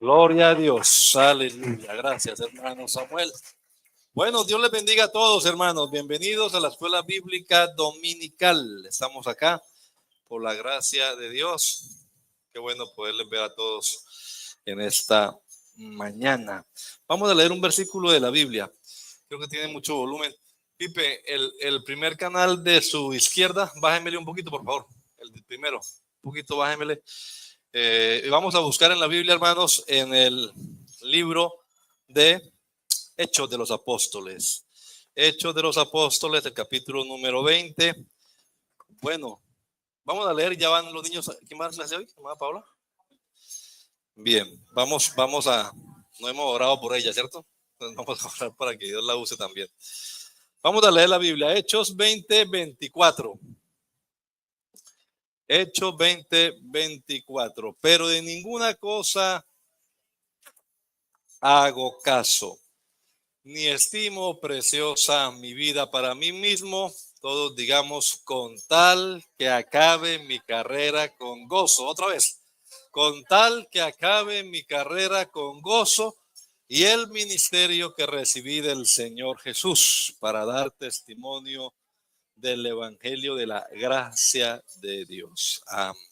Gloria a Dios, aleluya, gracias hermano Samuel. Bueno, Dios les bendiga a todos hermanos, bienvenidos a la Escuela Bíblica Dominical. Estamos acá por la gracia de Dios. Qué bueno poderles ver a todos en esta mañana. Vamos a leer un versículo de la Biblia, creo que tiene mucho volumen. Pipe, el primer canal de su izquierda, bájemele un poquito por favor, el primero, un poquito bájemele. Vamos a buscar en la Biblia, hermanos, en el libro de Hechos de los Apóstoles. Hechos de los Apóstoles, el capítulo número 20. Bueno, vamos a leer, ya van los niños. ¿Quién más clase hoy? ¿Mamá Paula? Bien, vamos a, no hemos orado por ella, ¿cierto? Entonces vamos a orar para que Dios la use también. Vamos a leer la Biblia, Hechos 20, 24. Hechos 20, 24. Pero de ninguna cosa hago caso, ni estimo preciosa mi vida para mí mismo, todos digamos, con tal que acabe mi carrera con gozo. Otra vez, con tal que acabe mi carrera con gozo y el ministerio que recibí del Señor Jesús para dar testimonio del evangelio de la gracia de Dios. Amén.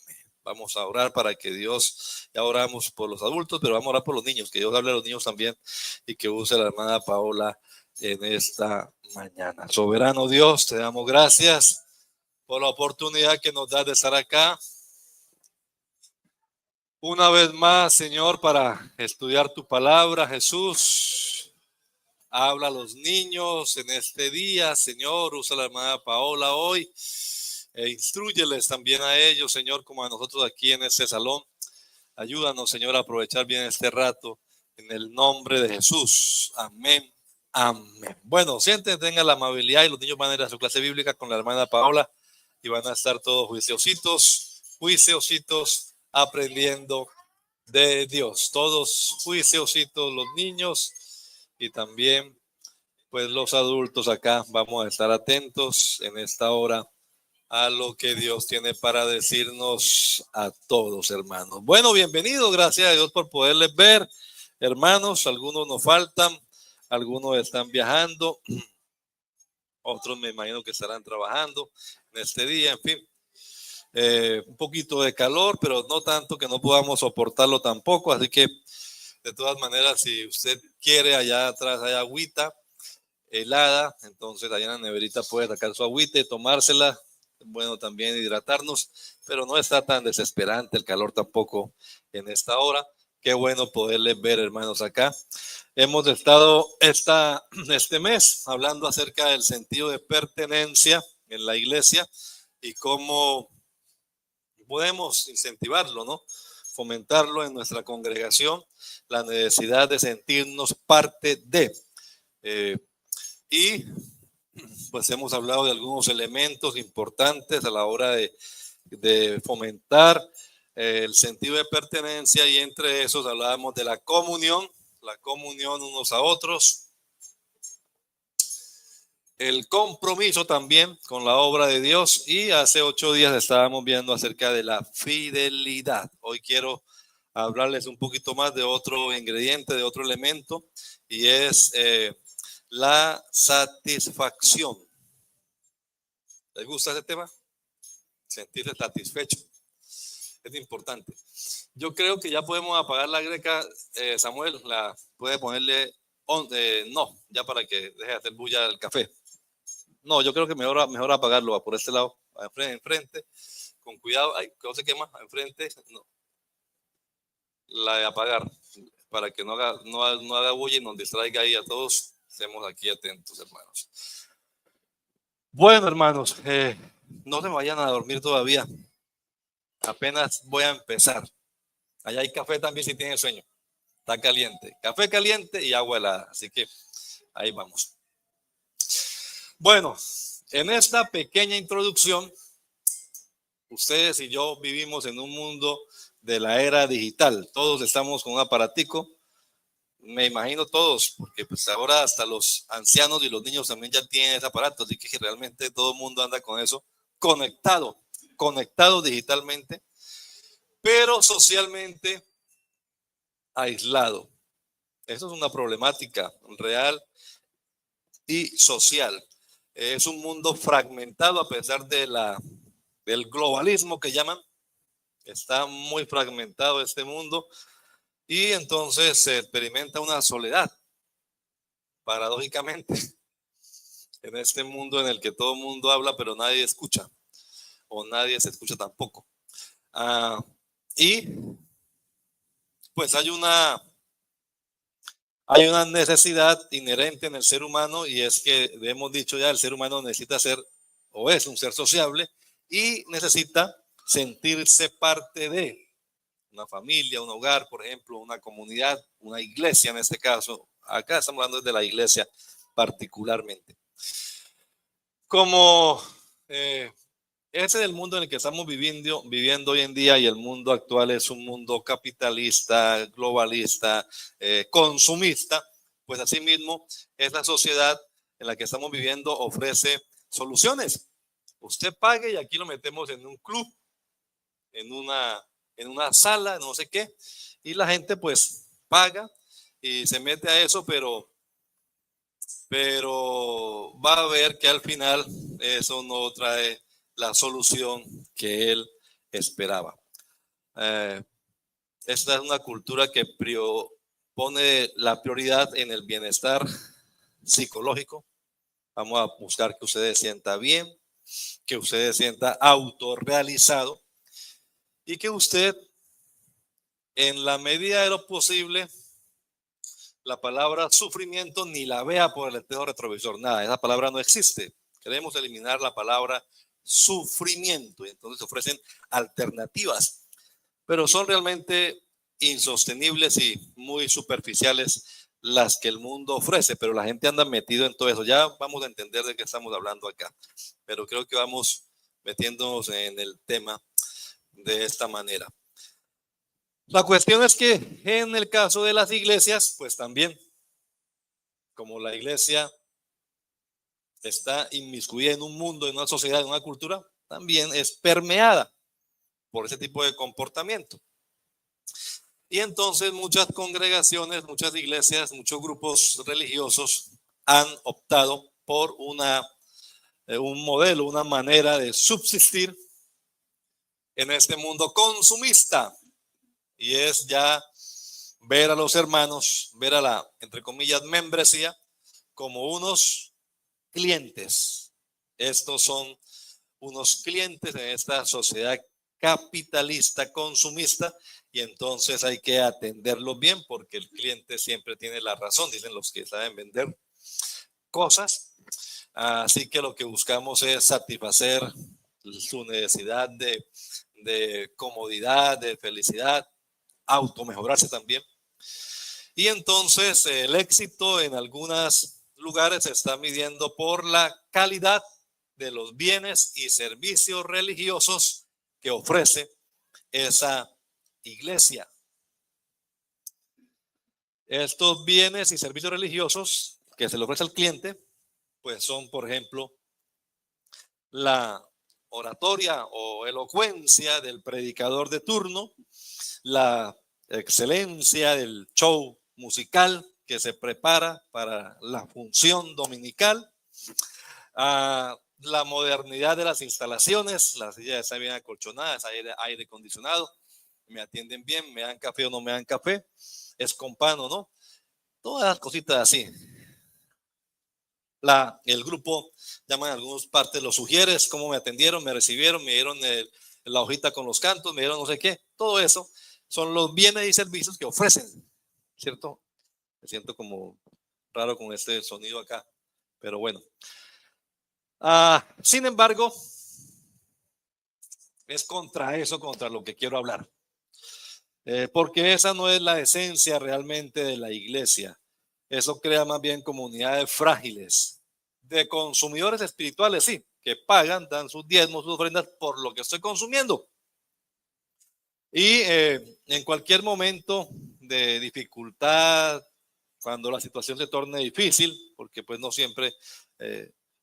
Vamos a orar para que Dios, ya oramos por los adultos, pero vamos a orar por los niños, que Dios hable a los niños también y que use la hermana Paola en esta mañana. Soberano Dios, te damos gracias por la oportunidad que nos das de estar acá una vez más, Señor, para estudiar tu palabra. Jesús, habla a los niños en este día, Señor, usa la hermana Paola hoy e instrúyeles también a ellos, Señor, como a nosotros aquí en este salón. Ayúdanos, Señor, a aprovechar bien este rato en el nombre de Jesús. Amén. Amén. Bueno, sienten, tengan la amabilidad y los niños van a ir a su clase bíblica con la hermana Paola y van a estar todos juiciositos, aprendiendo de Dios. Todos juiciositos los niños y también pues los adultos acá. Vamos a estar atentos en esta hora a lo que Dios tiene para decirnos a todos, hermanos. Bueno, bienvenidos, gracias a Dios por poderles ver, hermanos. Algunos nos faltan, algunos están viajando, otros me imagino que estarán trabajando en este día, en fin. Un poquito de calor, pero no tanto que no podamos soportarlo tampoco, así que de todas maneras, si usted quiere, allá atrás hay agüita helada, entonces allá en la neverita puede sacar su agüita y tomársela. Bueno, también hidratarnos, pero no está tan desesperante el calor tampoco en esta hora. Qué bueno poderles ver, hermanos, acá. Hemos estado este mes hablando acerca del sentido de pertenencia en la iglesia y cómo podemos incentivarlo, ¿no? Fomentarlo en nuestra congregación, la necesidad de sentirnos parte de. Y pues hemos hablado de algunos elementos importantes a la hora de fomentar el sentido de pertenencia, y entre esos hablábamos de la comunión unos a otros, el compromiso también con la obra de Dios, y hace 8 días estábamos viendo acerca de la fidelidad. Hoy quiero hablarles un poquito más de otro ingrediente, de otro elemento, y es la satisfacción. ¿Les gusta ese tema? Sentirse satisfecho. Es importante. Yo creo que ya podemos apagar la greca. Samuel, la puede ponerle no, ya para que deje de hacer bulla el café. No, yo creo que mejor apagarlo por este lado, enfrente, con cuidado. Ay, que no se quema, enfrente. No. La de apagar, para que no haga bulla y nos distraiga ahí a todos. Estemos aquí atentos, hermanos. Bueno, hermanos, no se vayan a dormir todavía. Apenas voy a empezar. Allá hay café también si tienen sueño. Está caliente. Café caliente y agua helada. Así que ahí vamos. Bueno, en esta pequeña introducción, ustedes y yo vivimos en un mundo de la era digital. Todos estamos con un aparatico. Me imagino todos, porque pues ahora hasta los ancianos y los niños también ya tienen ese aparato. Así que realmente todo el mundo anda con eso conectado digitalmente. Pero socialmente aislado. Eso es una problemática real y social. Es un mundo fragmentado a pesar del globalismo que llaman. Está muy fragmentado este mundo y entonces se experimenta una soledad, paradójicamente, en este mundo en el que todo el mundo habla pero nadie escucha o nadie se escucha tampoco. Y pues hay una necesidad inherente en el ser humano y es que hemos dicho ya, el ser humano necesita ser o es un ser sociable y necesita sentirse parte de una familia, un hogar, por ejemplo, una comunidad, una iglesia en este caso. Acá estamos hablando de la iglesia particularmente. Como ese es el mundo en el que estamos viviendo hoy en día y el mundo actual es un mundo capitalista, globalista, consumista, pues asimismo esa sociedad en la que estamos viviendo ofrece soluciones. Usted pague y aquí lo metemos en un club, en una sala, no sé qué, y la gente pues paga y se mete a eso, pero va a ver que al final eso no trae la solución que él esperaba. Esta es una cultura que pone la prioridad en el bienestar psicológico. Vamos a buscar que usted se sienta bien, que usted se sienta autorrealizado y que usted, en la medida de lo posible, la palabra sufrimiento ni la vea por el espejo retrovisor, nada, esa palabra no existe. Queremos eliminar la palabra sufrimiento y entonces ofrecen alternativas, pero son realmente insostenibles y muy superficiales las que el mundo ofrece, pero la gente anda metido en todo eso. Ya vamos a entender de qué estamos hablando acá, pero creo que vamos metiéndonos en el tema de esta manera. La cuestión es que en el caso de las iglesias, pues también, como la iglesia está inmiscuida en un mundo, en una sociedad, en una cultura, también es permeada por ese tipo de comportamiento. Y entonces muchas congregaciones, muchas iglesias, muchos grupos religiosos han optado por un modelo, una manera de subsistir en este mundo consumista. Y es ya ver a los hermanos, ver a la, entre comillas, membresía, como unos clientes. Estos son unos clientes en esta sociedad capitalista, consumista, y entonces hay que atenderlos bien porque el cliente siempre tiene la razón, dicen los que saben vender cosas. Así que lo que buscamos es satisfacer su necesidad de comodidad, de felicidad, automejorarse también. Y entonces el éxito en algunos lugares se está midiendo por la calidad de los bienes y servicios religiosos que ofrece esa iglesia. Estos bienes y servicios religiosos que se le ofrece al cliente, pues son, por ejemplo, la oratoria o elocuencia del predicador de turno, la excelencia del show musical que se prepara para la función dominical, la modernidad de las instalaciones, las sillas están bien acolchonadas, aire acondicionado, me atienden bien, me dan café o no me dan café, es con pan o no, todas las cositas así. El grupo, llaman algunos partes, los sugieres, cómo me atendieron, me recibieron, me dieron la hojita con los cantos, me dieron no sé qué, todo eso son los bienes y servicios que ofrecen, ¿cierto? Me siento como raro con este sonido acá, pero bueno. Sin embargo, es contra eso, contra lo que quiero hablar. Porque esa no es la esencia realmente de la iglesia. Eso crea más bien comunidades frágiles, de consumidores espirituales, sí, que pagan, dan sus diezmos, sus ofrendas por lo que estoy consumiendo. Y en cualquier momento de dificultad, cuando la situación se torne difícil, porque pues no siempre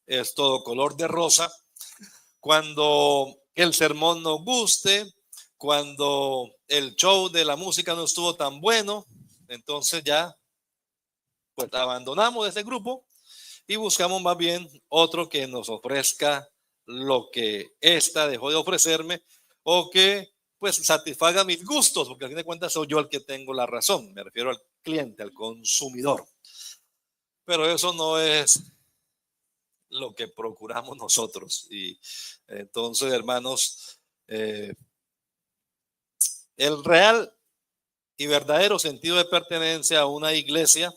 es todo color de rosa, cuando el sermón no guste, cuando el show de la música no estuvo tan bueno, entonces ya pues abandonamos ese grupo y buscamos más bien otro que nos ofrezca lo que ésta dejó de ofrecerme o que pues satisfaga mis gustos, porque al fin de cuentas soy yo el que tengo la razón, me refiero al cliente, al consumidor. Pero eso no es lo que procuramos nosotros. Y entonces, hermanos, el real y verdadero sentido de pertenencia a una iglesia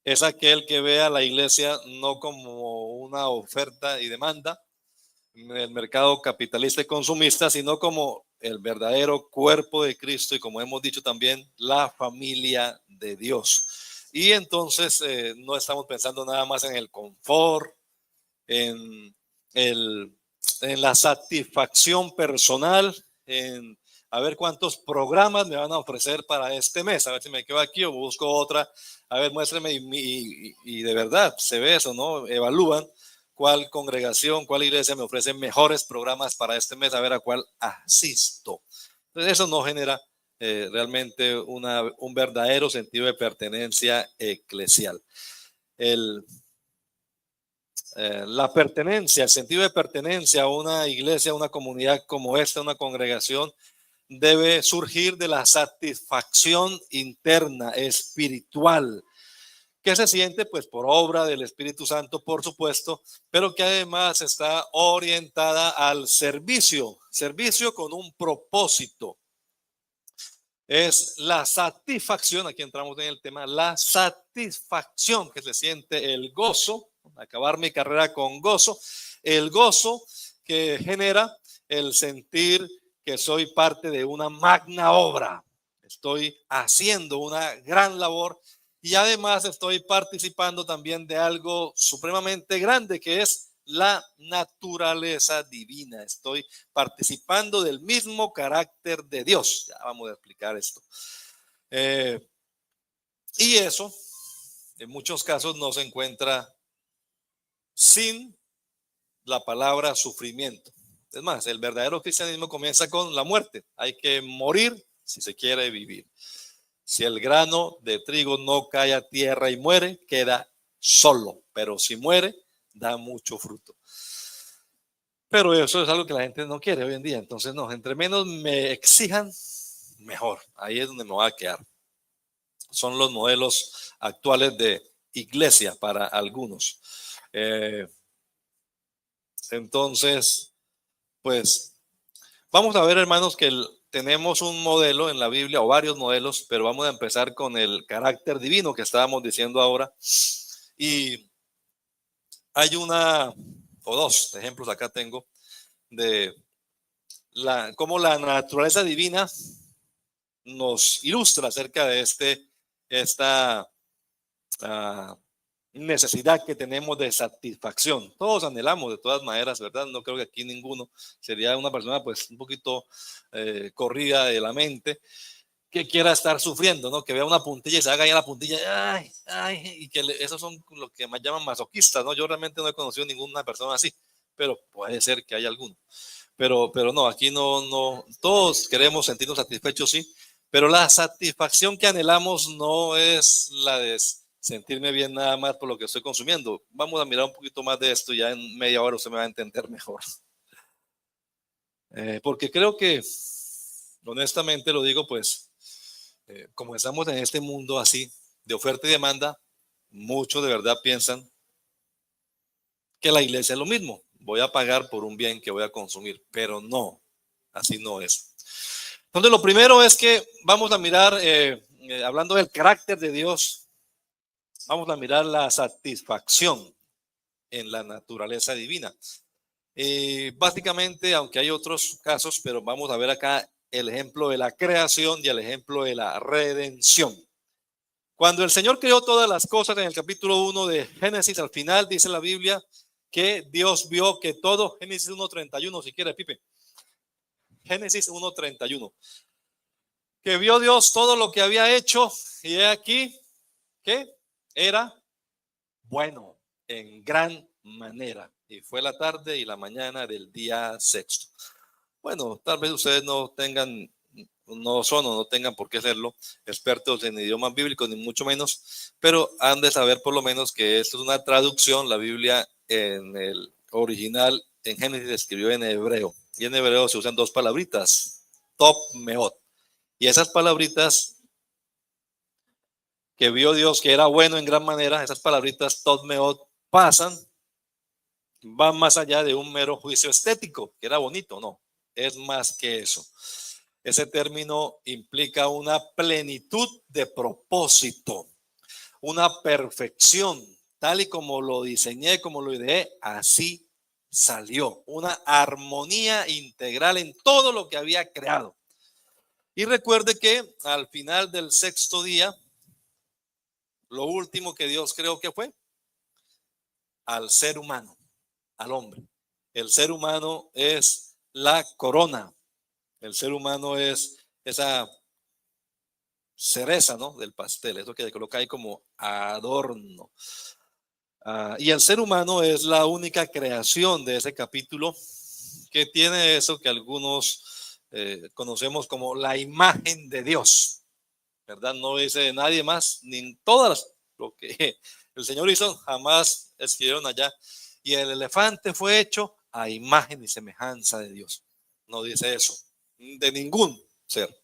es aquel que ve a la iglesia no como una oferta y demanda en el mercado capitalista y consumista, sino como el verdadero cuerpo de Cristo y, como hemos dicho también, la familia de Dios. Y entonces no estamos pensando nada más en el confort, en, el, en la satisfacción personal, en a ver cuántos programas me van a ofrecer para este mes, a ver si me quedo aquí o busco otra, a ver, muéstrame y de verdad se ve eso, ¿no? Evalúan cuál congregación, cuál iglesia me ofrece mejores programas para este mes, a ver a cuál asisto. Entonces eso no genera realmente un verdadero sentido de pertenencia eclesial. La pertenencia, el sentido de pertenencia a una iglesia, a una comunidad como esta, una congregación, debe surgir de la satisfacción interna, espiritual, que se siente pues por obra del Espíritu Santo, por supuesto, pero que además está orientada al servicio, servicio con un propósito. Es la satisfacción, aquí entramos en el tema, la satisfacción que se siente, el gozo, acabar mi carrera con gozo, el gozo que genera el sentir que soy parte de una magna obra, estoy haciendo una gran labor y además estoy participando también de algo supremamente grande que es la naturaleza divina. Estoy participando del mismo carácter de Dios. Ya vamos a explicar esto. Y eso, en muchos casos, no se encuentra sin la palabra sufrimiento. Es más, el verdadero cristianismo comienza con la muerte. Hay que morir si se quiere vivir. Si el grano de trigo no cae a tierra y muere, queda solo. Pero si muere, da mucho fruto. Pero eso es algo que la gente no quiere hoy en día. Entonces, no, entre menos me exijan, mejor. Ahí es donde me va a quedar. Son los modelos actuales de iglesia para algunos. Entonces, pues, vamos a ver, hermanos, que tenemos un modelo en la Biblia o varios modelos, pero vamos a empezar con el carácter divino que estábamos diciendo ahora. Y hay una o dos ejemplos acá tengo de cómo la naturaleza divina nos ilustra acerca de esta necesidad que tenemos de satisfacción. Todos anhelamos de todas maneras, ¿verdad? No creo que aquí ninguno sería una persona pues un poquito corrida de la mente que quiera estar sufriendo, ¿no? Que vea una puntilla y se haga ahí la puntilla, ay, ay, y que esos son lo que más llaman masoquistas, ¿no? Yo realmente no he conocido ninguna persona así, pero puede ser que haya alguno. Pero no, aquí no, todos queremos sentirnos satisfechos, sí, pero la satisfacción que anhelamos no es la de sentirme bien nada más por lo que estoy consumiendo. Vamos a mirar un poquito más de esto, ya en media hora usted me va a entender mejor. Porque creo que, honestamente lo digo, pues, como estamos en este mundo así, de oferta y demanda, muchos de verdad piensan que la iglesia es lo mismo. Voy a pagar por un bien que voy a consumir, pero no, así no es. Entonces, lo primero es que vamos a mirar, hablando del carácter de Dios, vamos a mirar la satisfacción en la naturaleza divina. Básicamente, aunque hay otros casos, pero vamos a ver acá el ejemplo de la creación y el ejemplo de la redención. Cuando el Señor creó todas las cosas, en el capítulo 1 de Génesis, al final dice la Biblia que Dios vio que todo, Génesis 1:31, si quiere, Pipe. Génesis 1:31. Que vio Dios todo lo que había hecho y he aquí que era bueno en gran manera. Y fue la tarde y la mañana del día sexto. Bueno, tal vez ustedes no tengan no son o no tengan por qué serlo expertos en idiomas bíblicos, ni mucho menos, pero han de saber por lo menos que esto es una traducción. La Biblia en el original, en Génesis, se escribió en hebreo, y en hebreo se usan dos palabritas, top, meot, y esas palabritas que vio Dios que era bueno en gran manera, esas palabritas top, meot, van más allá de un mero juicio estético, que era bonito, no, es más que eso. Ese término implica una plenitud de propósito, una perfección, tal y como lo diseñé, como lo ideé, así salió. Una armonía integral en todo lo que había creado. Y recuerde que al final del sexto día, lo último que Dios creó que fue al ser humano, al hombre. El ser humano es la corona. El ser humano es esa cereza, ¿no?, del pastel, eso que se coloca ahí como adorno. Y el ser humano es la única creación de ese capítulo que tiene eso que algunos conocemos como la imagen de Dios, ¿verdad? No dice de nadie más, ni en todas lo que el Señor hizo, jamás escribieron allá. Y el elefante fue hecho a imagen y semejanza de Dios. No dice eso, de ningún ser,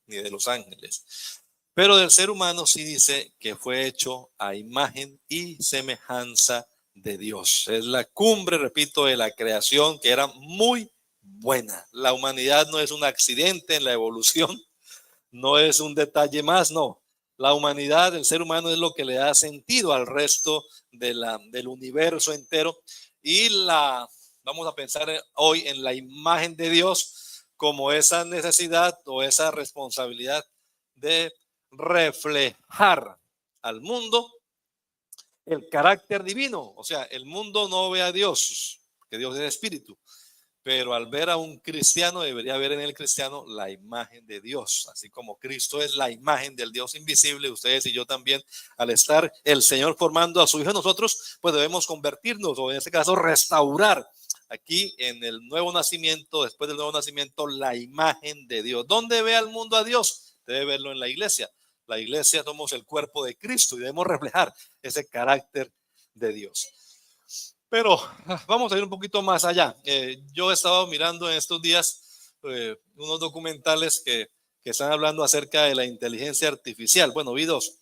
ni de los ángeles. Pero del ser humano sí dice que fue hecho a imagen y semejanza de Dios. Es la cumbre, repito, de la creación, que era muy buena. La humanidad no es un accidente en la evolución, no es un detalle más, no. La humanidad, el ser humano, es lo que le da sentido al resto del universo entero. Y vamos a pensar hoy en la imagen de Dios como esa necesidad o esa responsabilidad de reflejar al mundo el carácter divino. O sea, el mundo no ve a Dios, que Dios es espíritu, pero al ver a un cristiano debería ver en el cristiano la imagen de Dios, así como Cristo es la imagen del Dios invisible. Ustedes y yo también, al estar el Señor formando a su Hijo en nosotros, pues debemos convertirnos, o en este caso restaurar aquí en el nuevo nacimiento, después del nuevo nacimiento, la imagen de Dios. ¿Dónde ve al mundo a Dios? Debe verlo en la iglesia. La iglesia somos el cuerpo de Cristo y debemos reflejar ese carácter de Dios. Pero vamos a ir un poquito más allá. Yo he estado mirando en estos días unos documentales que están hablando acerca de la inteligencia artificial. Bueno, vi dos.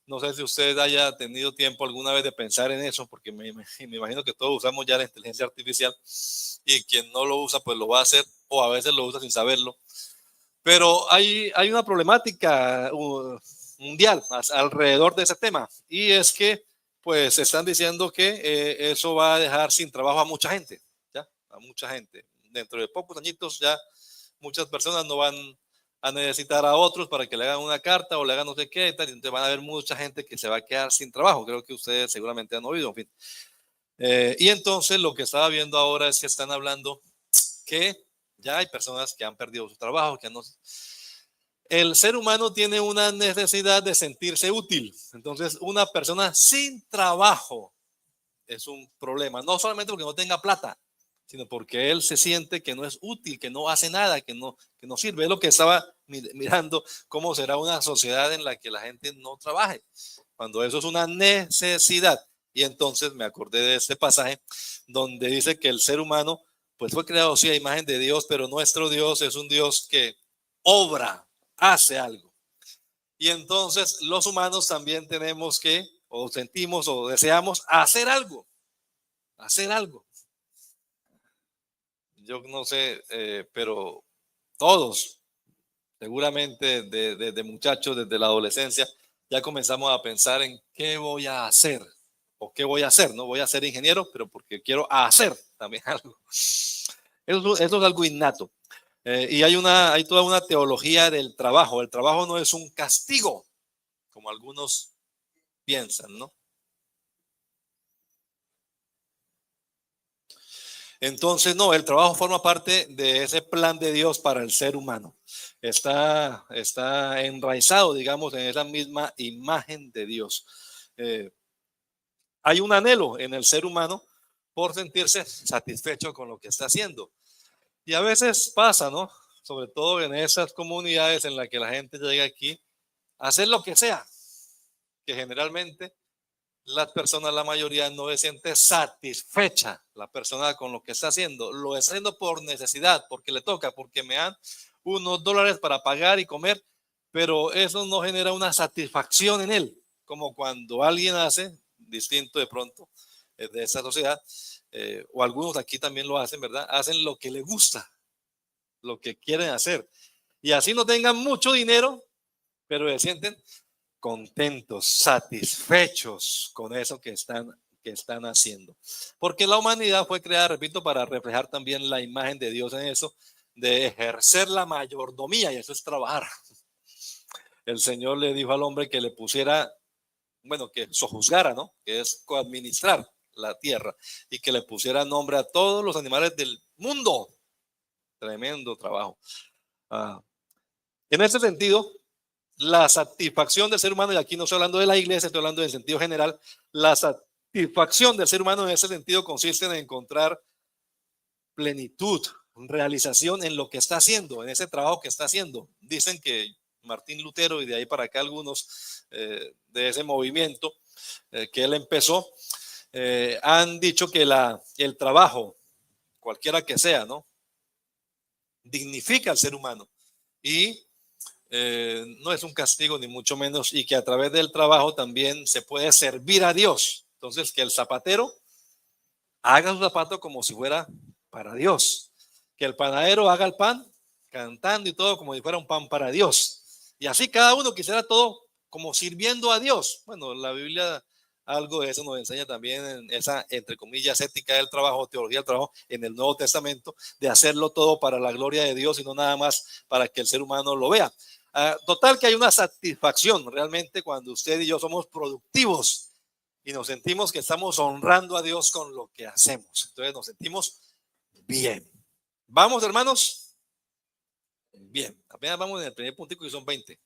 No sé si usted haya tenido tiempo alguna vez de pensar en eso, porque me imagino que todos usamos ya la inteligencia artificial, y quien no lo usa, pues lo va a hacer, o a veces lo usa sin saberlo. Pero hay una problemática mundial alrededor de ese tema, y es que pues están diciendo que eso va a dejar sin trabajo a mucha gente, ¿ya? A mucha gente. Dentro de pocos añitos ya muchas personas no van a necesitar a otros para que le hagan una carta o le hagan no sé qué, y tal. Entonces van a haber mucha gente que se va a quedar sin trabajo. Creo que ustedes seguramente han oído, en fin. Y entonces lo que estaba viendo ahora es que están hablando que ya hay personas que han perdido su trabajo, que no. El ser humano tiene una necesidad de sentirse útil. Entonces, una persona sin trabajo es un problema, no solamente porque no tenga plata, sino porque él se siente que no es útil, que no hace nada, que no sirve. Es lo que estaba mirando, cómo será una sociedad en la que la gente no trabaje, cuando eso es una necesidad. Y entonces me acordé de este pasaje donde dice que el ser humano pues fue creado sí a imagen de Dios, pero nuestro Dios es un Dios que obra, hace algo. Y entonces los humanos también tenemos que, o sentimos o deseamos hacer algo, hacer algo. Yo no sé, pero todos, seguramente desde muchachos, desde la adolescencia, ya comenzamos a pensar en qué voy a hacer o qué voy a hacer. No voy a ser ingeniero, pero porque quiero hacer también algo. Eso es algo innato. Y hay toda una teología del trabajo. El trabajo no es un castigo, como algunos piensan, ¿no? Entonces, no, el trabajo forma parte de ese plan de Dios para el ser humano. Está enraizado, digamos, en esa misma imagen de Dios. Hay un anhelo en el ser humano por sentirse satisfecho con lo que está haciendo. Y a veces pasa, ¿no? sobre todo en esas comunidades en las que la gente llega aquí a hacer lo que sea, que generalmente las personas, la mayoría no se siente satisfecha la persona con lo que está haciendo. Lo está haciendo por necesidad, porque le toca, porque me dan unos dólares para pagar y comer, pero eso no genera una satisfacción en él, como cuando alguien hace, distinto de pronto de esa sociedad, o algunos aquí también lo hacen, ¿verdad? Hacen lo que le gusta, lo que quieren hacer. Y así no tengan mucho dinero, pero se sienten contentos, satisfechos con eso que están haciendo. Porque la humanidad fue creada, repito, para reflejar también la imagen de Dios en eso, de ejercer la mayordomía, y eso es trabajar. El Señor le dijo al hombre que le pusiera, bueno, que sojuzgara, ¿no? Que es coadministrar la tierra y que le pusiera nombre a todos los animales del mundo. Tremendo trabajo. En ese sentido, la satisfacción del ser humano, y aquí no estoy hablando de la iglesia, estoy hablando en sentido general, la satisfacción del ser humano en ese sentido consiste en encontrar plenitud, realización en lo que está haciendo, en ese trabajo que está haciendo. Dicen que Martín Lutero y de ahí para acá algunos de ese movimiento que él empezó, han dicho que el trabajo, cualquiera que sea, ¿no? Dignifica al ser humano y no es un castigo ni mucho menos, y que a través del trabajo también se puede servir a Dios. Entonces, que el zapatero haga su zapato como si fuera para Dios, que el panadero haga el pan cantando y todo como si fuera un pan para Dios, y así cada uno quisiera todo como sirviendo a Dios. Bueno, la Biblia algo de eso nos enseña también en esa, entre comillas, ética del trabajo, teología del trabajo en el Nuevo Testamento, de hacerlo todo para la gloria de Dios y no nada más para que el ser humano lo vea. Total que hay una satisfacción realmente cuando usted y yo somos productivos y nos sentimos que estamos honrando a Dios con lo que hacemos. Entonces nos sentimos bien. ¿Vamos, hermanos? Bien, apenas vamos en el primer puntico y son 20.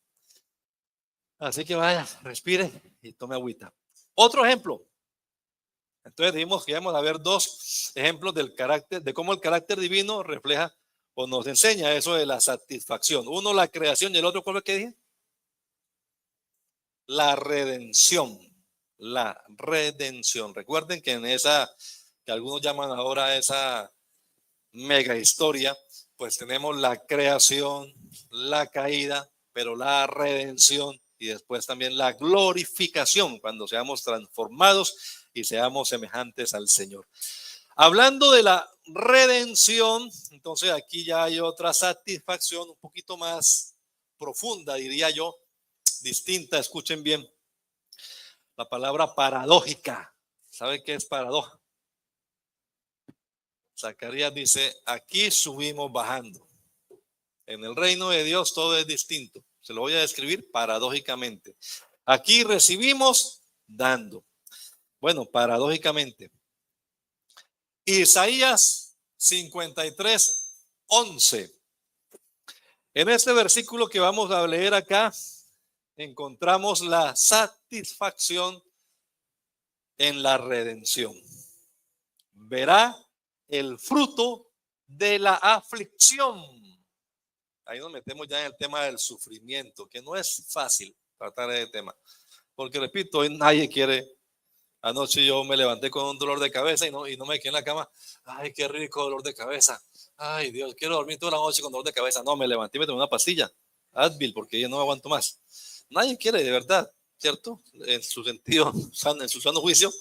Así que vaya, respire y tome agüita. Otro ejemplo. Entonces dijimos que íbamos a ver dos ejemplos del carácter, de cómo el carácter divino refleja o nos enseña eso de la satisfacción. Uno, la creación, y el otro, ¿cuál es que dije? La redención. La redención. Recuerden que en esa, que algunos llaman ahora esa mega historia, pues tenemos la creación, la caída, pero la redención y después también la glorificación, cuando seamos transformados y seamos semejantes al Señor. Hablando de la redención, entonces aquí ya hay otra satisfacción un poquito más profunda, diría yo, distinta. Escuchen bien la palabra paradójica. ¿Sabe qué es paradoja? Zacarías dice, aquí subimos bajando. En el reino de Dios todo es distinto. Se lo voy a describir paradójicamente. Aquí recibimos dando. Bueno, paradójicamente. Isaías 53:11. En este versículo que vamos a leer acá, encontramos la satisfacción en la redención. Verá el fruto de la aflicción. Ahí nos metemos ya en el tema del sufrimiento, que no es fácil tratar ese tema. Porque repito, hoy nadie quiere. Anoche yo me levanté con un dolor de cabeza y no me quedé en la cama. Ay, qué rico dolor de cabeza. Ay, Dios, quiero dormir toda la noche con dolor de cabeza. No, me levanté y me tomé una pastilla, Advil, porque ya no aguanto más. Nadie quiere, de verdad, ¿cierto? En su sentido, en su sano juicio,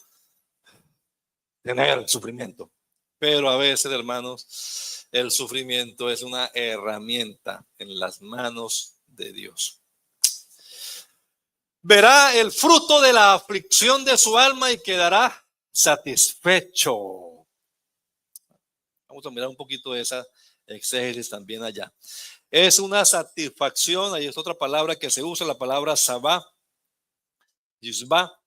tener sufrimiento. Pero a veces, hermanos, el sufrimiento es una herramienta en las manos de Dios. Verá el fruto de la aflicción de su alma y quedará satisfecho. Vamos a mirar un poquito de esa exégesis también allá. Es una satisfacción, ahí es otra palabra que se usa, la palabra sabá, yishba,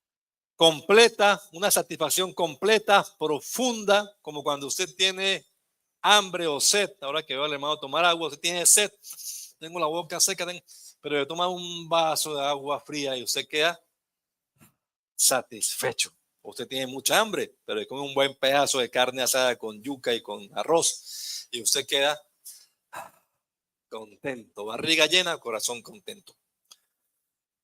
completa, una satisfacción completa, profunda, como cuando usted tiene hambre o sed. Ahora que veo al hermano tomar agua, usted tiene sed, tengo la boca seca, pero le toma un vaso de agua fría y usted queda satisfecho. Usted tiene mucha hambre, pero come un buen pedazo de carne asada con yuca y con arroz y usted queda contento. Barriga llena, corazón contento.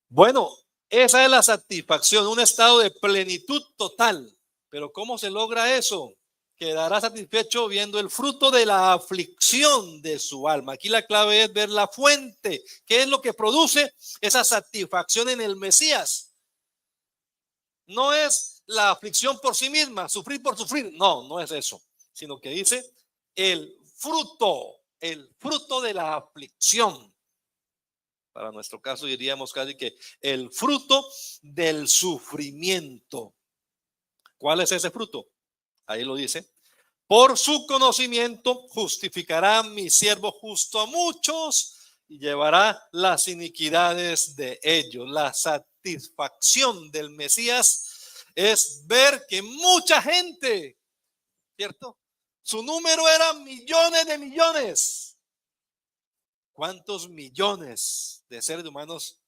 Bueno, esa es la satisfacción, un estado de plenitud total. Pero ¿cómo se logra eso? Quedará satisfecho viendo el fruto de la aflicción de su alma. Aquí la clave es ver la fuente. ¿Qué es lo que produce esa satisfacción en el Mesías? No es la aflicción por sí misma, sufrir por sufrir. No, no es eso. Sino que dice el fruto de la aflicción. Para nuestro caso diríamos casi que el fruto del sufrimiento. ¿Cuál es ese fruto? Ahí lo dice. Por su conocimiento justificará mi siervo justo a muchos y llevará las iniquidades de ellos. La satisfacción del Mesías es ver que mucha gente, ¿cierto? Su número era millones de millones. ¿Cuántos millones de seres humanos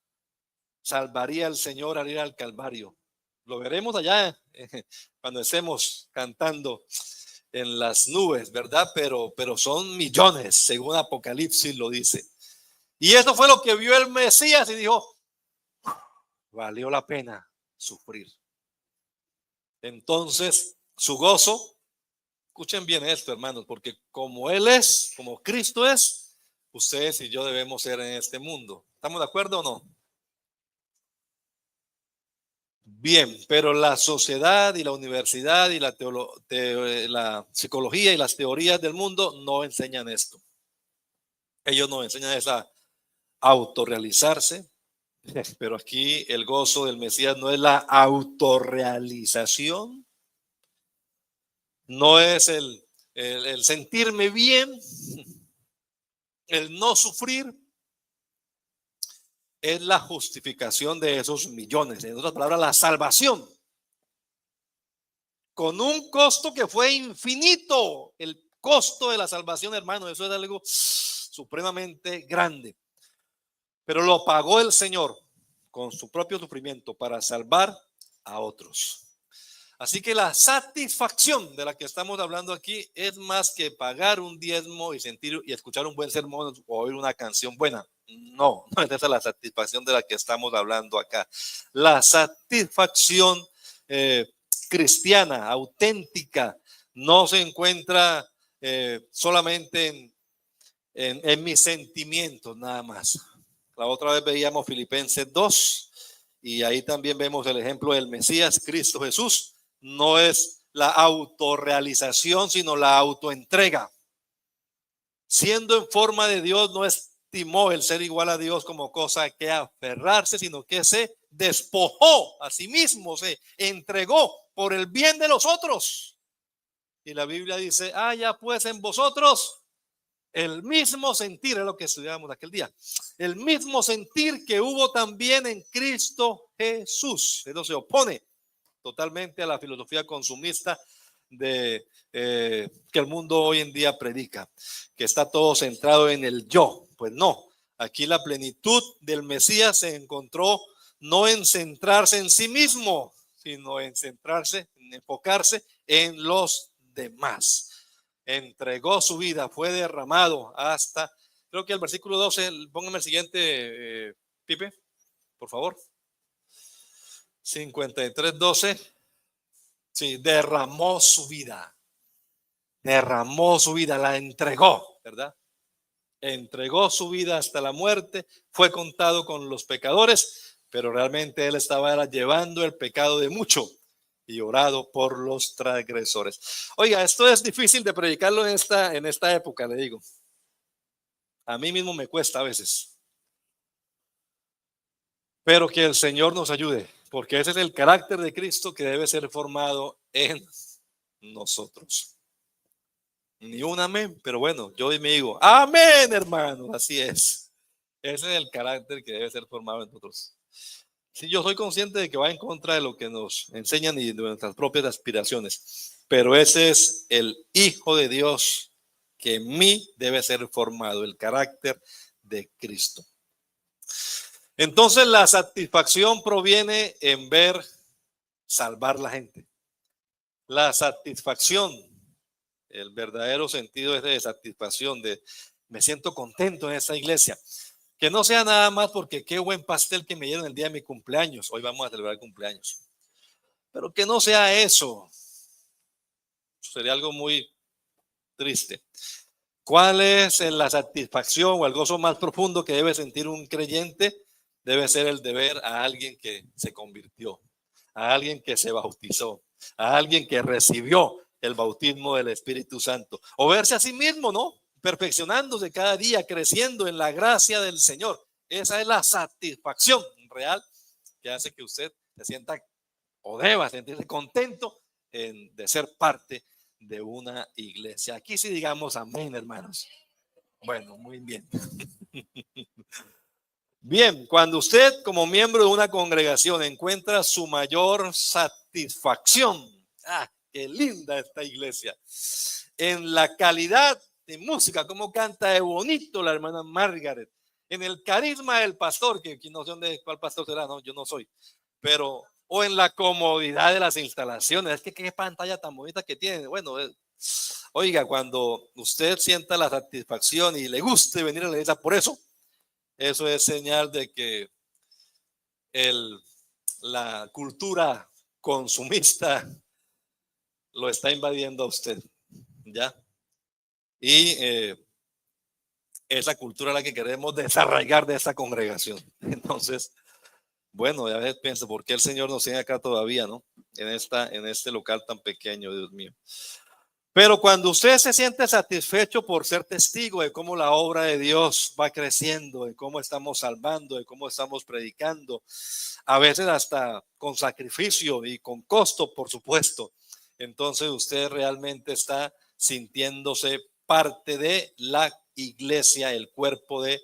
salvaría el Señor al ir al Calvario? Lo veremos allá cuando estemos cantando en las nubes, ¿verdad? Pero son millones, según Apocalipsis lo dice. Y eso fue lo que vio el Mesías y dijo, valió la pena sufrir. Entonces, su gozo, escuchen bien esto, hermanos, porque como Él es, como Cristo es, ustedes y yo debemos ser en este mundo. ¿Estamos de acuerdo o no? Bien, pero la sociedad y la universidad y la psicología y las teorías del mundo no enseñan esto. Ellos nos enseñan esa autorrealizarse, pero aquí el gozo del Mesías no es la autorrealización, no es el sentirme bien, el no sufrir, es la justificación de esos millones. En otras palabras, la salvación. Con un costo que fue infinito. El costo de la salvación, hermano, eso es algo supremamente grande. Pero lo pagó el Señor con su propio sufrimiento para salvar a otros. Así que la satisfacción de la que estamos hablando aquí es más que pagar un diezmo y sentir y escuchar un buen sermón o oír una canción buena. No, no es esa la satisfacción de la que estamos hablando acá. La satisfacción cristiana, auténtica, no se encuentra solamente en mis sentimientos nada más. La otra vez veíamos Filipenses 2 y ahí también vemos el ejemplo del Mesías, Cristo Jesús. No es la autorrealización, sino la autoentrega. Siendo en forma de Dios, no estimó el ser igual a Dios como cosa que aferrarse, sino que se despojó a sí mismo, se entregó por el bien de los otros. Y la Biblia dice, haya pues en vosotros el mismo sentir, es lo que estudiábamos aquel día, el mismo sentir que hubo también en Cristo Jesús. Eso se opone totalmente a la filosofía consumista que el mundo hoy en día predica, que está todo centrado en el yo. Pues no, aquí la plenitud del Mesías se encontró no en centrarse en sí mismo, sino en centrarse, en enfocarse en los demás. Entregó su vida, fue derramado hasta, creo que el versículo 12, póngame el siguiente, Pipe, por favor. 53:12. Sí, derramó su vida, la entregó, ¿verdad? Entregó su vida hasta la muerte, fue contado con los pecadores, pero realmente él estaba llevando el pecado de mucho y orado por los transgresores. Oiga, esto es difícil de predicarlo en esta época, le digo. A mí mismo me cuesta a veces. Pero que el Señor nos ayude, porque ese es el carácter de Cristo que debe ser formado en nosotros. Ni un amén, pero bueno, yo me digo, amén, hermano, así es. Ese es el carácter que debe ser formado en nosotros. Sí, yo soy consciente de que va en contra de lo que nos enseñan y de nuestras propias aspiraciones, pero ese es el Hijo de Dios que en mí debe ser formado, el carácter de Cristo. Entonces la satisfacción proviene en ver salvar la gente. La satisfacción, el verdadero sentido es de satisfacción, de Me siento contento en esa iglesia. Que no sea nada más porque qué buen pastel que me dieron el día de mi cumpleaños. Hoy vamos a celebrar cumpleaños. Pero que no sea eso. Sería algo muy triste. ¿Cuál es la satisfacción o el gozo más profundo que debe sentir un creyente? Debe ser el de ver a alguien que se convirtió, a alguien que se bautizó, a alguien que recibió el bautismo del Espíritu Santo. O verse a sí mismo, ¿no? Perfeccionándose cada día, creciendo en la gracia del Señor. Esa es la satisfacción real que hace que usted se sienta o deba sentirse contento de ser parte de una iglesia. Aquí sí digamos amén, hermanos. Bueno, muy bien. Bien, cuando usted como miembro de una congregación encuentra su mayor satisfacción, qué linda esta iglesia, en la calidad de música, cómo canta de bonito la hermana Margaret, en el carisma del pastor, que no sé dónde, cuál pastor será, no, yo no soy, pero, o en la comodidad de las instalaciones, es que qué pantalla tan bonita que tiene. Bueno, oiga, cuando usted sienta la satisfacción y le guste venir a la iglesia por eso es señal de que la cultura consumista lo está invadiendo a usted, ¿ya? Y esa cultura es la que queremos desarraigar de esa congregación. Entonces, bueno, a veces pienso, ¿por qué el Señor nos tiene acá todavía, no? En este local tan pequeño, Dios mío. Pero cuando usted se siente satisfecho por ser testigo de cómo la obra de Dios va creciendo, de cómo estamos salvando, de cómo estamos predicando, a veces hasta con sacrificio y con costo, por supuesto, entonces usted realmente está sintiéndose parte de la iglesia, el cuerpo de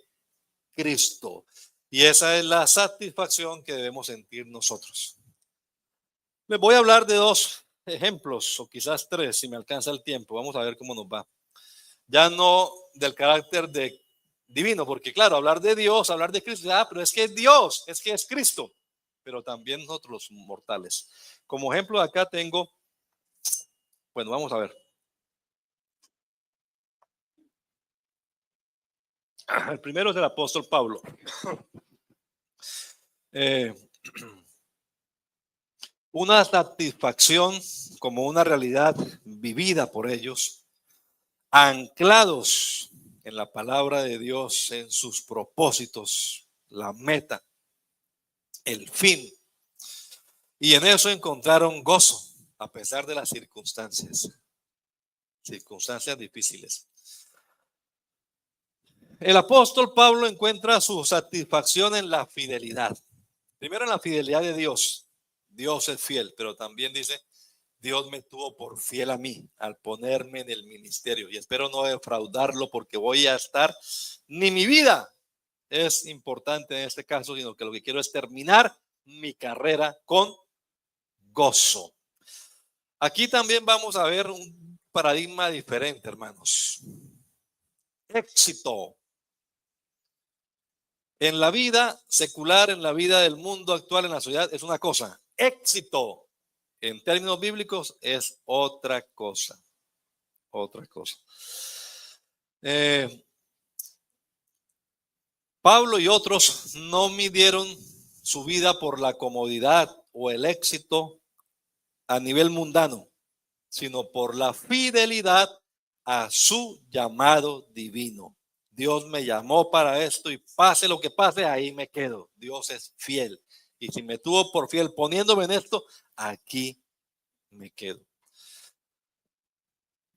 Cristo. Y esa es la satisfacción que debemos sentir nosotros. Les voy a hablar de dos ejemplos, o quizás tres, si me alcanza el tiempo. Vamos a ver cómo nos va. Ya no del carácter de divino, porque claro, hablar de Dios, hablar de Cristo, pero es que es Dios, es que es Cristo, pero también nosotros los mortales. Como ejemplo acá tengo, bueno, vamos a ver. El primero es el apóstol Pablo. Una satisfacción como una realidad vivida por ellos, anclados en la palabra de Dios, en sus propósitos, la meta, el fin. Y en eso encontraron gozo, a pesar de las circunstancias difíciles. El apóstol Pablo encuentra su satisfacción en la fidelidad. Primero en la fidelidad de Dios. Dios es fiel, pero también dice, Dios me tuvo por fiel a mí al ponerme en el ministerio y espero no defraudarlo porque voy a estar, ni mi vida es importante en este caso, sino que lo que quiero es terminar mi carrera con gozo. Aquí también vamos a ver un paradigma diferente, hermanos. Éxito. En la vida secular, en la vida del mundo actual, en la sociedad, es una cosa. Éxito, en términos bíblicos, es otra cosa. Otra cosa. Pablo y otros no midieron su vida por la comodidad o el éxito a nivel mundano, sino por la fidelidad a su llamado divino. Dios me llamó para esto y pase lo que pase, ahí me quedo. Dios es fiel. Y si me tuvo por fiel poniéndome en esto, aquí me quedo.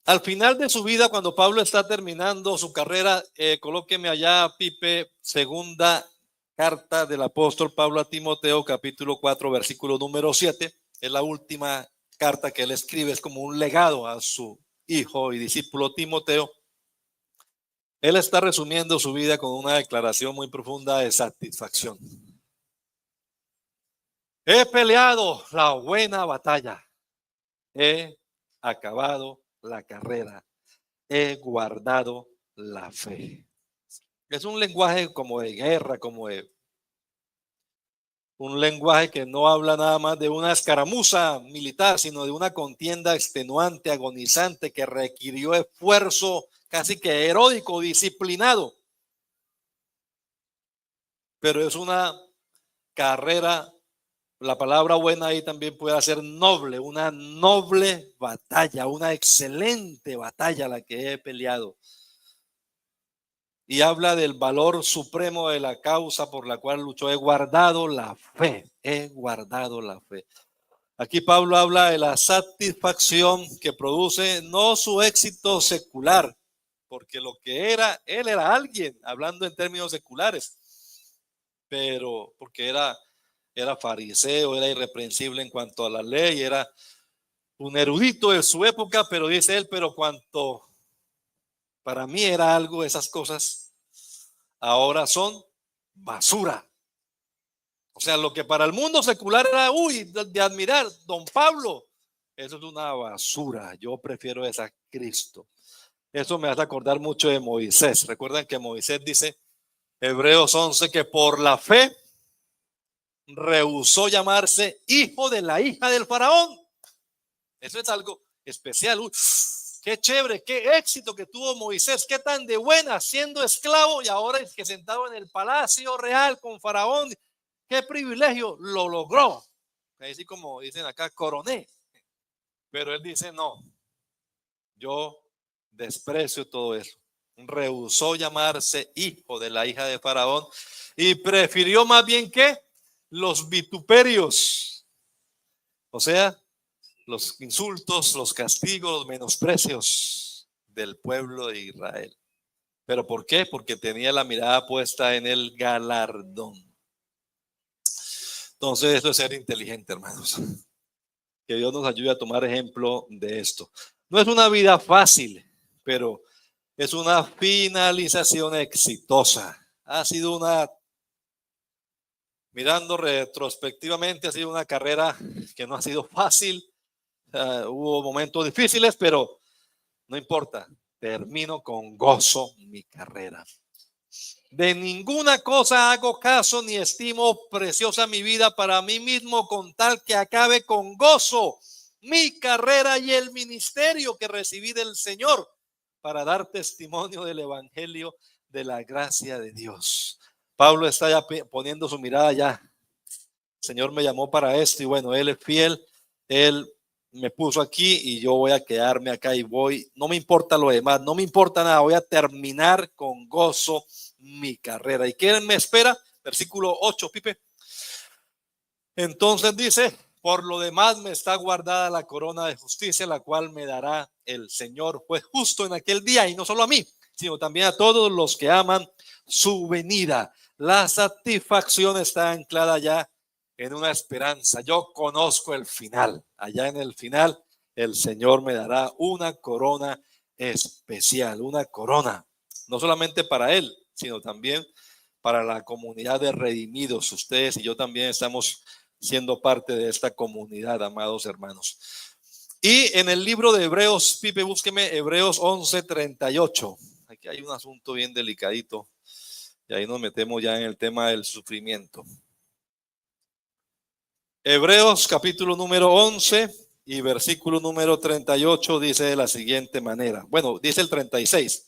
Al final de su vida, cuando Pablo está terminando su carrera, colóqueme allá, Pipe, segunda carta del apóstol Pablo a Timoteo, capítulo 4, versículo número 7. Es la última carta que él escribe, es como un legado a su hijo y discípulo Timoteo. Él está resumiendo su vida con una declaración muy profunda de satisfacción. He peleado la buena batalla, he acabado la carrera, he guardado la fe. Es un lenguaje como de guerra, como de un lenguaje que no habla nada más de una escaramuza militar, sino de una contienda extenuante, agonizante, que requirió esfuerzo, casi que heroico, disciplinado. Pero es una carrera, la palabra buena ahí también puede ser noble, una noble batalla, una excelente batalla la que he peleado. Y habla del valor supremo de la causa por la cual luchó. He guardado la fe, he guardado la fe. Aquí Pablo habla de la satisfacción que produce no su éxito secular, porque lo que era, él era alguien, hablando en términos seculares, pero porque era fariseo, era irreprensible en cuanto a la ley, era un erudito de su época, pero dice él, pero cuanto para mí era algo, esas cosas ahora son basura. O sea, lo que para el mundo secular era, de admirar, don Pablo, eso es una basura. Yo prefiero es a Cristo. Eso me hace acordar mucho de Moisés. Recuerdan que Moisés dice, Hebreos 11, que por la fe rehusó llamarse hijo de la hija del faraón. Eso es algo especial. Qué chévere, qué éxito que tuvo Moisés, qué tan de buena siendo esclavo y ahora es que sentado en el palacio real con faraón. Qué privilegio, lo logró. Así como dicen acá, coroné. Pero él dice, no, yo desprecio todo eso. Rehusó llamarse hijo de la hija de Faraón y prefirió más bien que los vituperios. O sea, los insultos, los castigos, los menosprecios del pueblo de Israel. ¿Pero por qué? Porque tenía la mirada puesta en el galardón. Entonces, eso es ser inteligente, hermanos. Que Dios nos ayude a tomar ejemplo de esto. No es una vida fácil, pero es una finalización exitosa. Ha sido mirando retrospectivamente, ha sido una carrera que no ha sido fácil. Hubo momentos difíciles, pero no importa. Termino con gozo mi carrera. De ninguna cosa hago caso ni estimo preciosa mi vida para mí mismo con tal que acabe con gozo mi carrera y el ministerio que recibí del Señor para dar testimonio del evangelio de la gracia de Dios. Pablo está ya poniendo su mirada ya. El Señor me llamó para esto y bueno, Él es fiel, Él me puso aquí y yo voy a quedarme acá y voy, no me importa lo demás, no me importa nada, voy a terminar con gozo mi carrera. ¿Y qué me espera? Versículo 8, Pipe. Entonces dice, por lo demás me está guardada la corona de justicia, la cual me dará el Señor, pues justo en aquel día, y no solo a mí, sino también a todos los que aman su venida. La satisfacción está anclada ya en una esperanza. Yo conozco el final. Allá en el final, el Señor me dará una corona especial, una corona, no solamente para Él, sino también para la comunidad de redimidos. Ustedes y yo también estamos siendo parte de esta comunidad, amados hermanos. Y en el libro de Hebreos, Pipe, búsqueme Hebreos 11:38. Aquí hay un asunto bien delicadito y ahí nos metemos ya en el tema del sufrimiento. Hebreos capítulo número 11 y versículo número 38 dice de la siguiente manera. Bueno, dice el 36.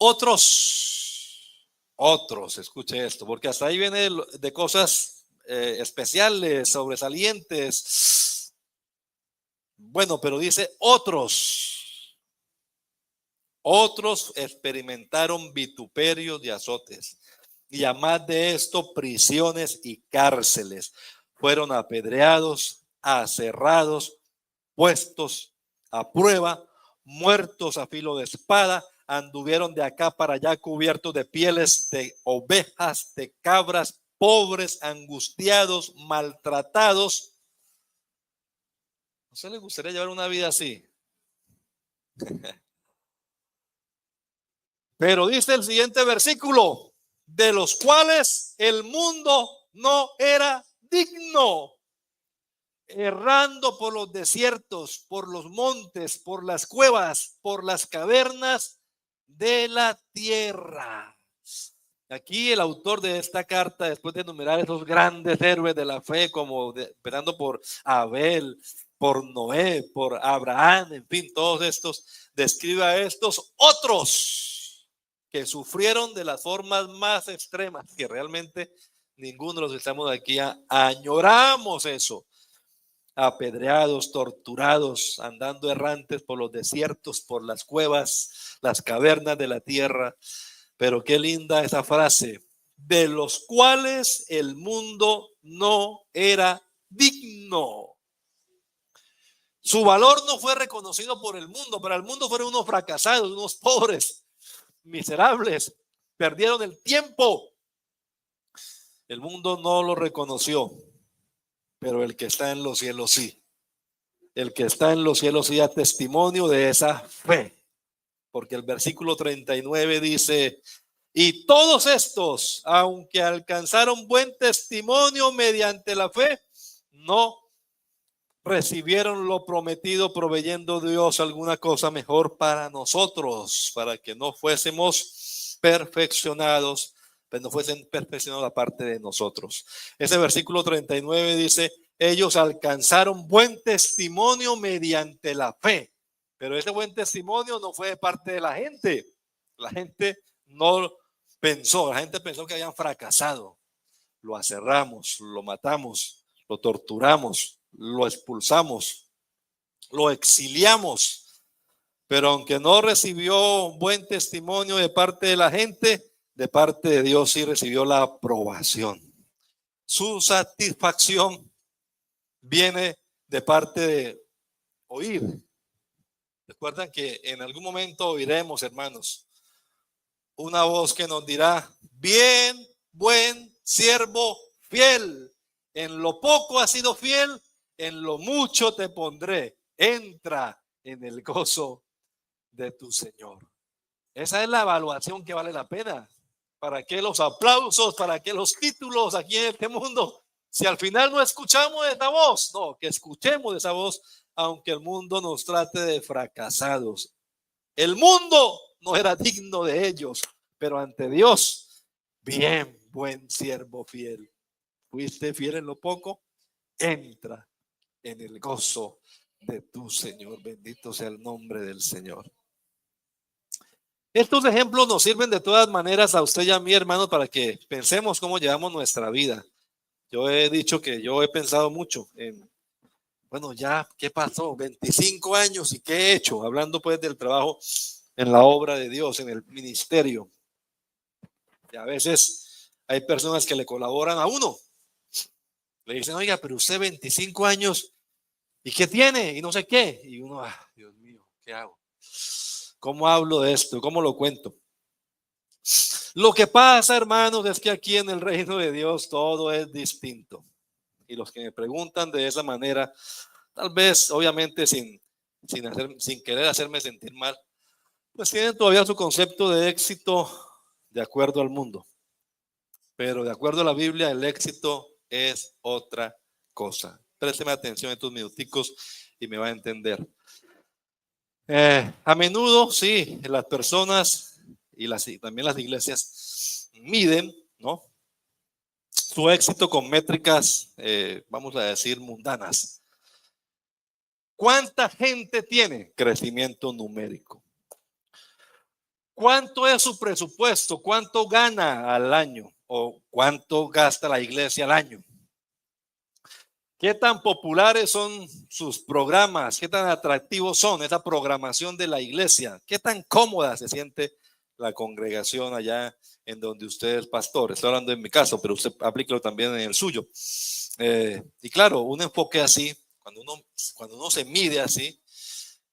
Otros, escuche esto, porque hasta ahí viene de cosas especiales, sobresalientes. Bueno, pero dice otros experimentaron vituperios y azotes, y además de esto, prisiones y cárceles. Fueron apedreados, aserrados, puestos a prueba, muertos a filo de espada, anduvieron de acá para allá cubiertos de pieles de ovejas, de cabras, pobres, angustiados, maltratados. ¿No se les gustaría llevar una vida así? Pero dice el siguiente versículo, de los cuales el mundo no era digno, errando por los desiertos, por los montes, por las cuevas, por las cavernas de la tierra. Aquí el autor de esta carta, después de enumerar esos grandes héroes de la fe, como empezando por Abel, por Noé, por Abraham, en fin, todos estos, describe a estos otros que sufrieron de las formas más extremas, que realmente ninguno de los que estamos aquí añoramos eso. Apedreados, torturados, andando errantes por los desiertos, por las cuevas, las cavernas de la tierra. Pero qué linda esa frase, de los cuales el mundo no era digno. Su valor no fue reconocido por el mundo. Para el mundo fueron unos fracasados, unos pobres, miserables, perdieron el tiempo. El mundo no lo reconoció, pero el que está en los cielos sí. El que está en los cielos sí da testimonio de esa fe. Porque el versículo 39 dice: y todos estos, aunque alcanzaron buen testimonio mediante la fe, no recibieron lo prometido, proveyendo Dios alguna cosa mejor para nosotros, para que no fuésemos perfeccionados, pero no fuesen perfeccionados la parte de nosotros. Ese versículo 39 dice: ellos alcanzaron buen testimonio mediante la fe, pero ese buen testimonio no fue de parte de la gente. La gente no pensó, la gente pensó que habían fracasado. Lo aserramos, lo matamos, lo torturamos, lo expulsamos, lo exiliamos, pero aunque no recibió buen testimonio de parte de la gente, de parte de Dios sí recibió la aprobación. Su satisfacción viene de parte de oír. Recuerdan que en algún momento oiremos, hermanos, una voz que nos dirá: bien, buen siervo fiel, en lo poco has sido fiel, en lo mucho te pondré, entra en el gozo de tu Señor. Esa es la evaluación que vale la pena. ¿Para qué los aplausos? ¿Para qué los títulos aquí en este mundo? Si al final no escuchamos esa voz, no, que escuchemos esa voz, aunque el mundo nos trate de fracasados. El mundo no era digno de ellos, pero ante Dios, bien, buen siervo fiel. Fuiste fiel en lo poco, entra en el gozo de tu Señor. Bendito sea el nombre del Señor. Estos ejemplos nos sirven de todas maneras a usted y a mí, hermanos, para que pensemos cómo llevamos nuestra vida. Yo he dicho que yo he pensado mucho en, bueno, ya, ¿qué pasó? 25 años y ¿qué he hecho? Hablando pues del trabajo en la obra de Dios, en el ministerio. Y a veces hay personas que le colaboran a uno. Le dicen: oiga, pero usted 25 años, ¿y qué tiene? Y no sé qué. Y uno, Dios mío, ¿qué hago? ¿Cómo hablo de esto? ¿Cómo lo cuento? Lo que pasa, hermanos, es que aquí en el reino de Dios todo es distinto. Y los que me preguntan de esa manera, tal vez, obviamente, sin querer hacerme sentir mal, pues tienen todavía su concepto de éxito de acuerdo al mundo. Pero de acuerdo a la Biblia, el éxito es otra cosa. Présteme atención estos minuticos y me va a entender. A menudo, sí, las personas y también las iglesias miden, ¿no?, su éxito con métricas, vamos a decir, mundanas. ¿Cuánta gente tiene? Crecimiento numérico. ¿Cuánto es su presupuesto? ¿Cuánto gana al año? ¿O cuánto gasta la iglesia al año? ¿Qué tan populares son sus programas? ¿Qué tan atractivos son esa programación de la iglesia? ¿Qué tan cómoda se siente la congregación allá en donde usted es pastor? Estoy hablando en mi caso, pero usted aplíquelo también en el suyo. Y claro, un enfoque así, cuando uno se mide así,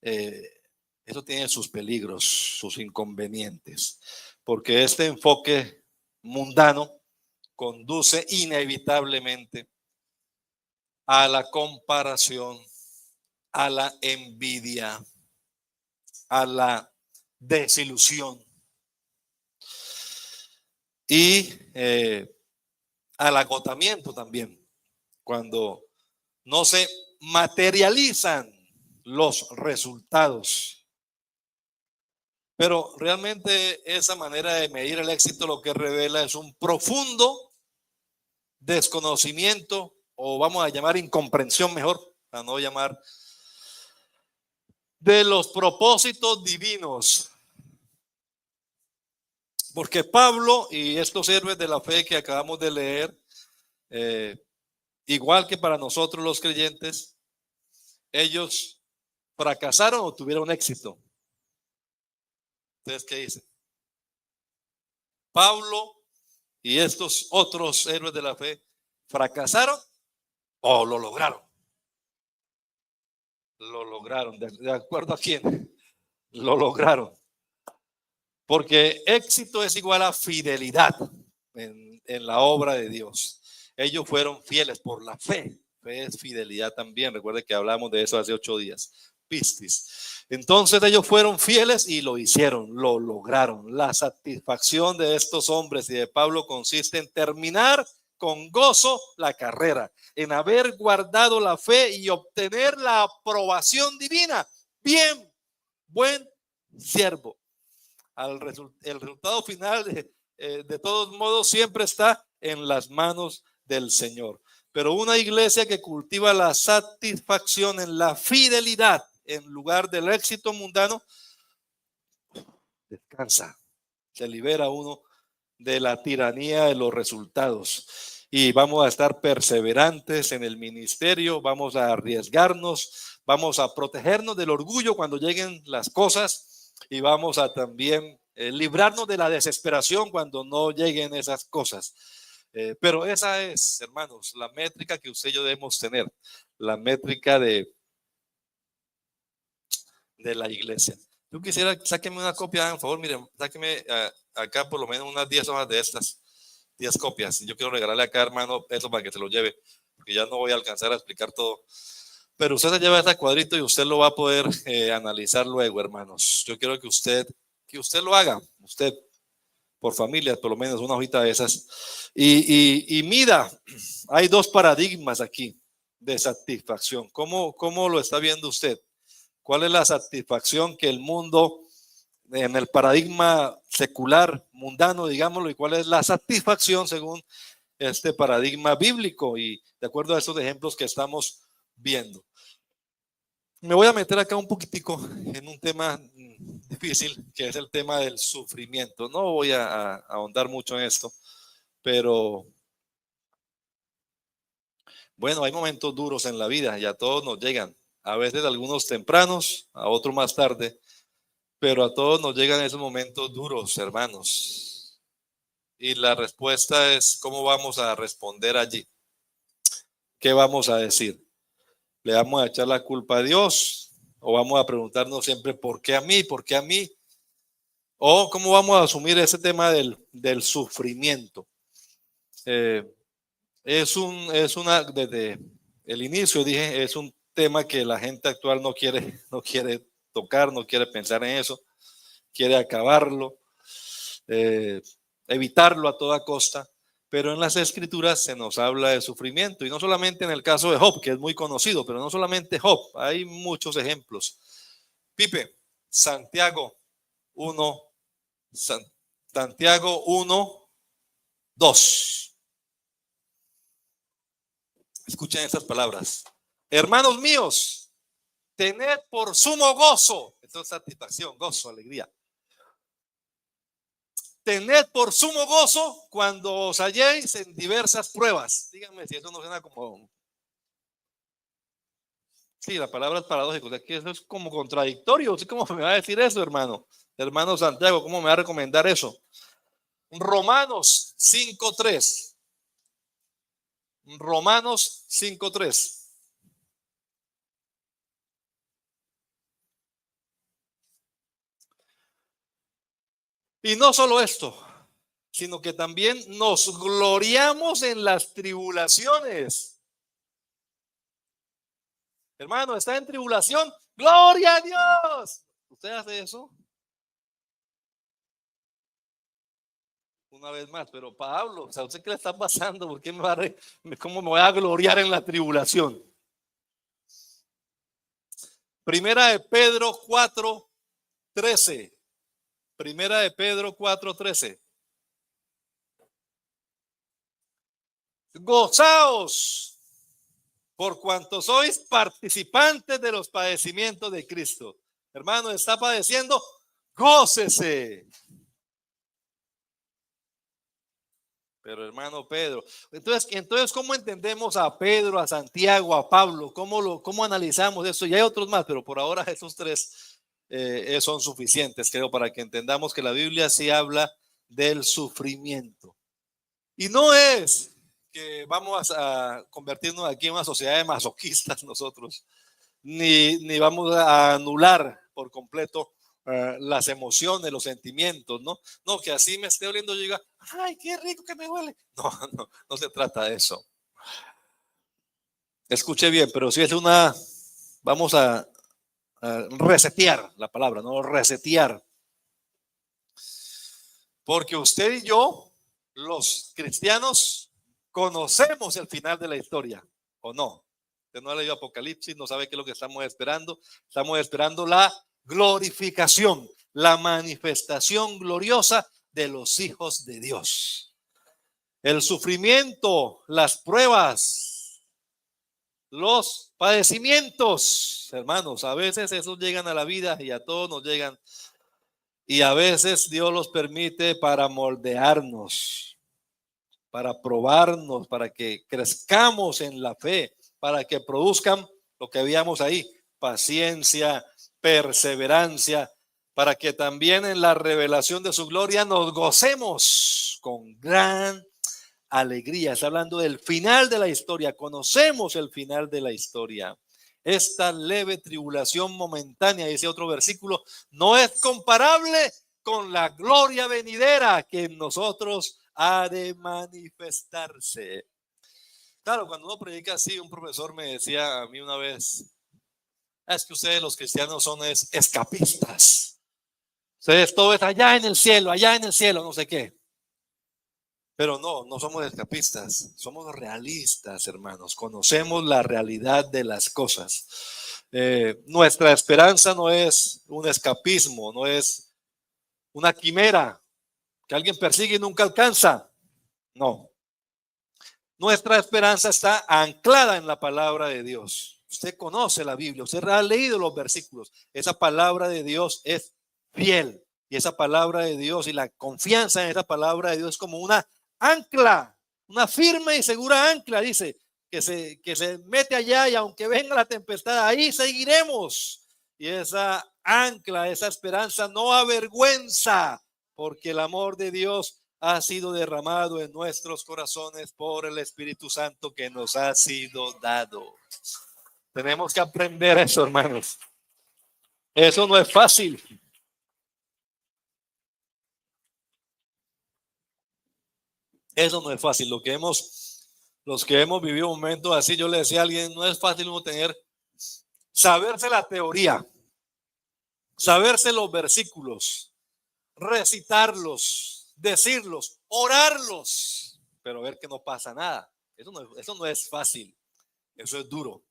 eso tiene sus peligros, sus inconvenientes, porque este enfoque mundano conduce inevitablemente a la comparación, a la envidia, a la desilusión y al agotamiento también, cuando no se materializan los resultados. Pero realmente esa manera de medir el éxito lo que revela es un profundo desconocimiento, o vamos a llamar incomprensión mejor, a no llamar, de los propósitos divinos. Porque Pablo y estos héroes de la fe que acabamos de leer, igual que para nosotros los creyentes, ellos fracasaron o tuvieron éxito. ¿Ustedes qué dicen? Pablo y estos otros héroes de la fe, ¿fracasaron o lo lograron? Lo lograron. ¿De acuerdo a quién? Lo lograron. Porque éxito es igual a fidelidad en la obra de Dios. Ellos fueron fieles por la fe. Fe es fidelidad también. Recuerde que hablamos de eso hace 8 días. Pistis. Entonces ellos fueron fieles y lo hicieron, lo lograron. La satisfacción de estos hombres y de Pablo consiste en terminar con gozo la carrera, en haber guardado la fe y obtener la aprobación divina. Bien, buen siervo. El resultado final de todos modos siempre está en las manos del Señor. Pero una iglesia que cultiva la satisfacción en la fidelidad en lugar del éxito mundano, descansa, se libera uno de la tiranía de los resultados. Y vamos a estar perseverantes en el ministerio, vamos a arriesgarnos, vamos a protegernos del orgullo cuando lleguen las cosas y vamos a también librarnos de la desesperación cuando no lleguen esas cosas. Pero esa es, hermanos, la métrica que usted y yo debemos tener, la métrica de la iglesia. Yo quisiera, sáquenme una copia, por favor, miren, sáquenme acá por lo menos unas 10 hojas de estas, 10 copias. Yo quiero regalarle acá, hermano, eso para que se lo lleve, porque ya no voy a alcanzar a explicar todo. Pero usted se lleva este cuadrito y usted lo va a poder analizar luego, hermanos. Yo quiero que usted lo haga, usted, por familia, por lo menos una hojita de esas. Y mira, hay 2 paradigmas aquí de satisfacción. ¿Cómo lo está viendo usted? ¿Cuál es la satisfacción que el mundo, en el paradigma secular, mundano, digámoslo, y cuál es la satisfacción según este paradigma bíblico y de acuerdo a estos ejemplos que estamos viendo? Me voy a meter acá un poquitico en un tema difícil, que es el tema del sufrimiento. No voy a ahondar mucho en esto, pero bueno, hay momentos duros en la vida y a todos nos llegan. A veces algunos tempranos, a otros más tarde, pero a todos nos llegan esos momentos duros, hermanos. Y la respuesta es, ¿cómo vamos a responder allí? ¿Qué vamos a decir? ¿Le vamos a echar la culpa a Dios? ¿O vamos a preguntarnos siempre, ¿por qué a mí? ¿Por qué a mí? ¿O cómo vamos a asumir ese tema del sufrimiento? Desde el inicio dije, es un tema que la gente actual no quiere tocar, no quiere pensar en eso, quiere acabarlo, evitarlo a toda costa, pero en las escrituras se nos habla de sufrimiento y no solamente en el caso de Job, que es muy conocido, pero no solamente Job, hay muchos ejemplos. Pipe, Santiago 1, Santiago 1, 2. Escuchen estas palabras. Hermanos míos, tened por sumo gozo, esto es satisfacción, gozo, alegría. Tened por sumo gozo cuando os halléis en diversas pruebas. Díganme si eso no suena como... Sí, la palabra es paradójico, es que eso es como contradictorio. ¿Cómo me va a decir eso, hermano? Hermano Santiago, ¿cómo me va a recomendar eso? Romanos 5:3. Romanos 5:3. Y no solo esto, sino que también nos gloriamos en las tribulaciones. Hermano, está en tribulación, gloria a Dios. ¿Usted hace eso? Una vez más, pero Pablo, o sea, ¿usted qué le está pasando? ¿Por qué cómo me voy a gloriar en la tribulación? Primera de Pedro 4:13. Primera de Pedro 4:13. Gozaos por cuanto sois participantes de los padecimientos de Cristo. Hermano, está padeciendo, gócese. Pero hermano Pedro, entonces ¿cómo entendemos a Pedro, a Santiago, a Pablo? ¿Cómo analizamos eso? Y hay otros más, pero por ahora esos tres son suficientes, creo, para que entendamos que la Biblia sí habla del sufrimiento. Y no es que vamos a convertirnos aquí en una sociedad de masoquistas nosotros, ni vamos a anular por completo las emociones, los sentimientos, ¿no? No, que así me esté oliendo y diga, ay, qué rico que me huele. No se trata de eso. Escuche bien, pero si es vamos a resetear la palabra, ¿no? Resetear. Porque usted y yo, los cristianos, conocemos el final de la historia, ¿o no? Usted no ha leído Apocalipsis, no sabe qué es lo que estamos esperando. Estamos esperando la glorificación, la manifestación gloriosa de los hijos de Dios. El sufrimiento, las pruebas, los padecimientos, hermanos, a veces esos llegan a la vida y a todos nos llegan. Y a veces Dios los permite para moldearnos, para probarnos, para que crezcamos en la fe, para que produzcan lo que veíamos ahí, paciencia, perseverancia, para que también en la revelación de su gloria nos gocemos con gran alegría. Está hablando del final de la historia, conocemos el final de la historia. Esta leve tribulación momentánea, dice otro versículo, no es comparable con la gloria venidera que en nosotros ha de manifestarse. Claro, cuando uno predica así, un profesor me decía a mí una vez, es que ustedes los cristianos son escapistas. Ustedes todo es allá en el cielo, no sé qué. Pero no somos escapistas, somos realistas, hermanos. Conocemos la realidad de las cosas. Nuestra esperanza no es un escapismo, no es una quimera que alguien persigue y nunca alcanza. No. Nuestra esperanza está anclada en la palabra de Dios. Usted conoce la Biblia, usted ha leído los versículos. Esa palabra de Dios es fiel. Y esa palabra de Dios y la confianza en esa palabra de Dios es como una ancla, una firme y segura ancla, dice, que se mete allá y aunque venga la tempestad, ahí seguiremos. Y esa ancla, esa esperanza no avergüenza, porque el amor de Dios ha sido derramado en nuestros corazones por el Espíritu Santo que nos ha sido dado. Tenemos que aprender eso, hermanos. Eso no es fácil. Eso no es fácil. Los que hemos vivido momentos así, yo le decía a alguien, no es fácil uno saberse la teoría, saberse los versículos, recitarlos, decirlos, orarlos, pero ver que no pasa nada. Eso no es fácil, eso es duro.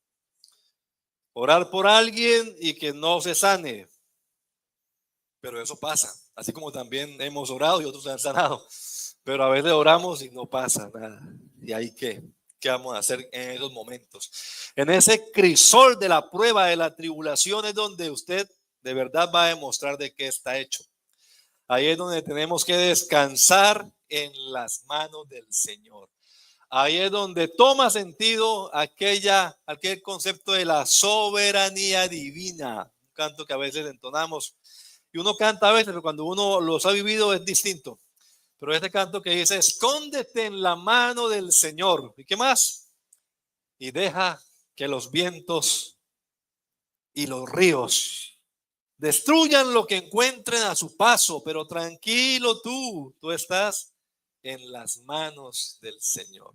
Orar por alguien y que no se sane, pero eso pasa, así como también hemos orado y otros se han sanado, pero a veces oramos y no pasa nada. ¿Y ahí qué vamos a hacer en esos momentos? En ese crisol de la prueba, de la tribulación, es donde usted de verdad va a demostrar de qué está hecho. Ahí es donde tenemos que descansar en las manos del Señor. Ahí es donde toma sentido aquel concepto de la soberanía divina, un canto que a veces entonamos. Y uno canta a veces, pero cuando uno los ha vivido es distinto. Pero este canto que dice, escóndete en la mano del Señor. ¿Y qué más? Y deja que los vientos y los ríos destruyan lo que encuentren a su paso, pero tranquilo tú estás en las manos del Señor.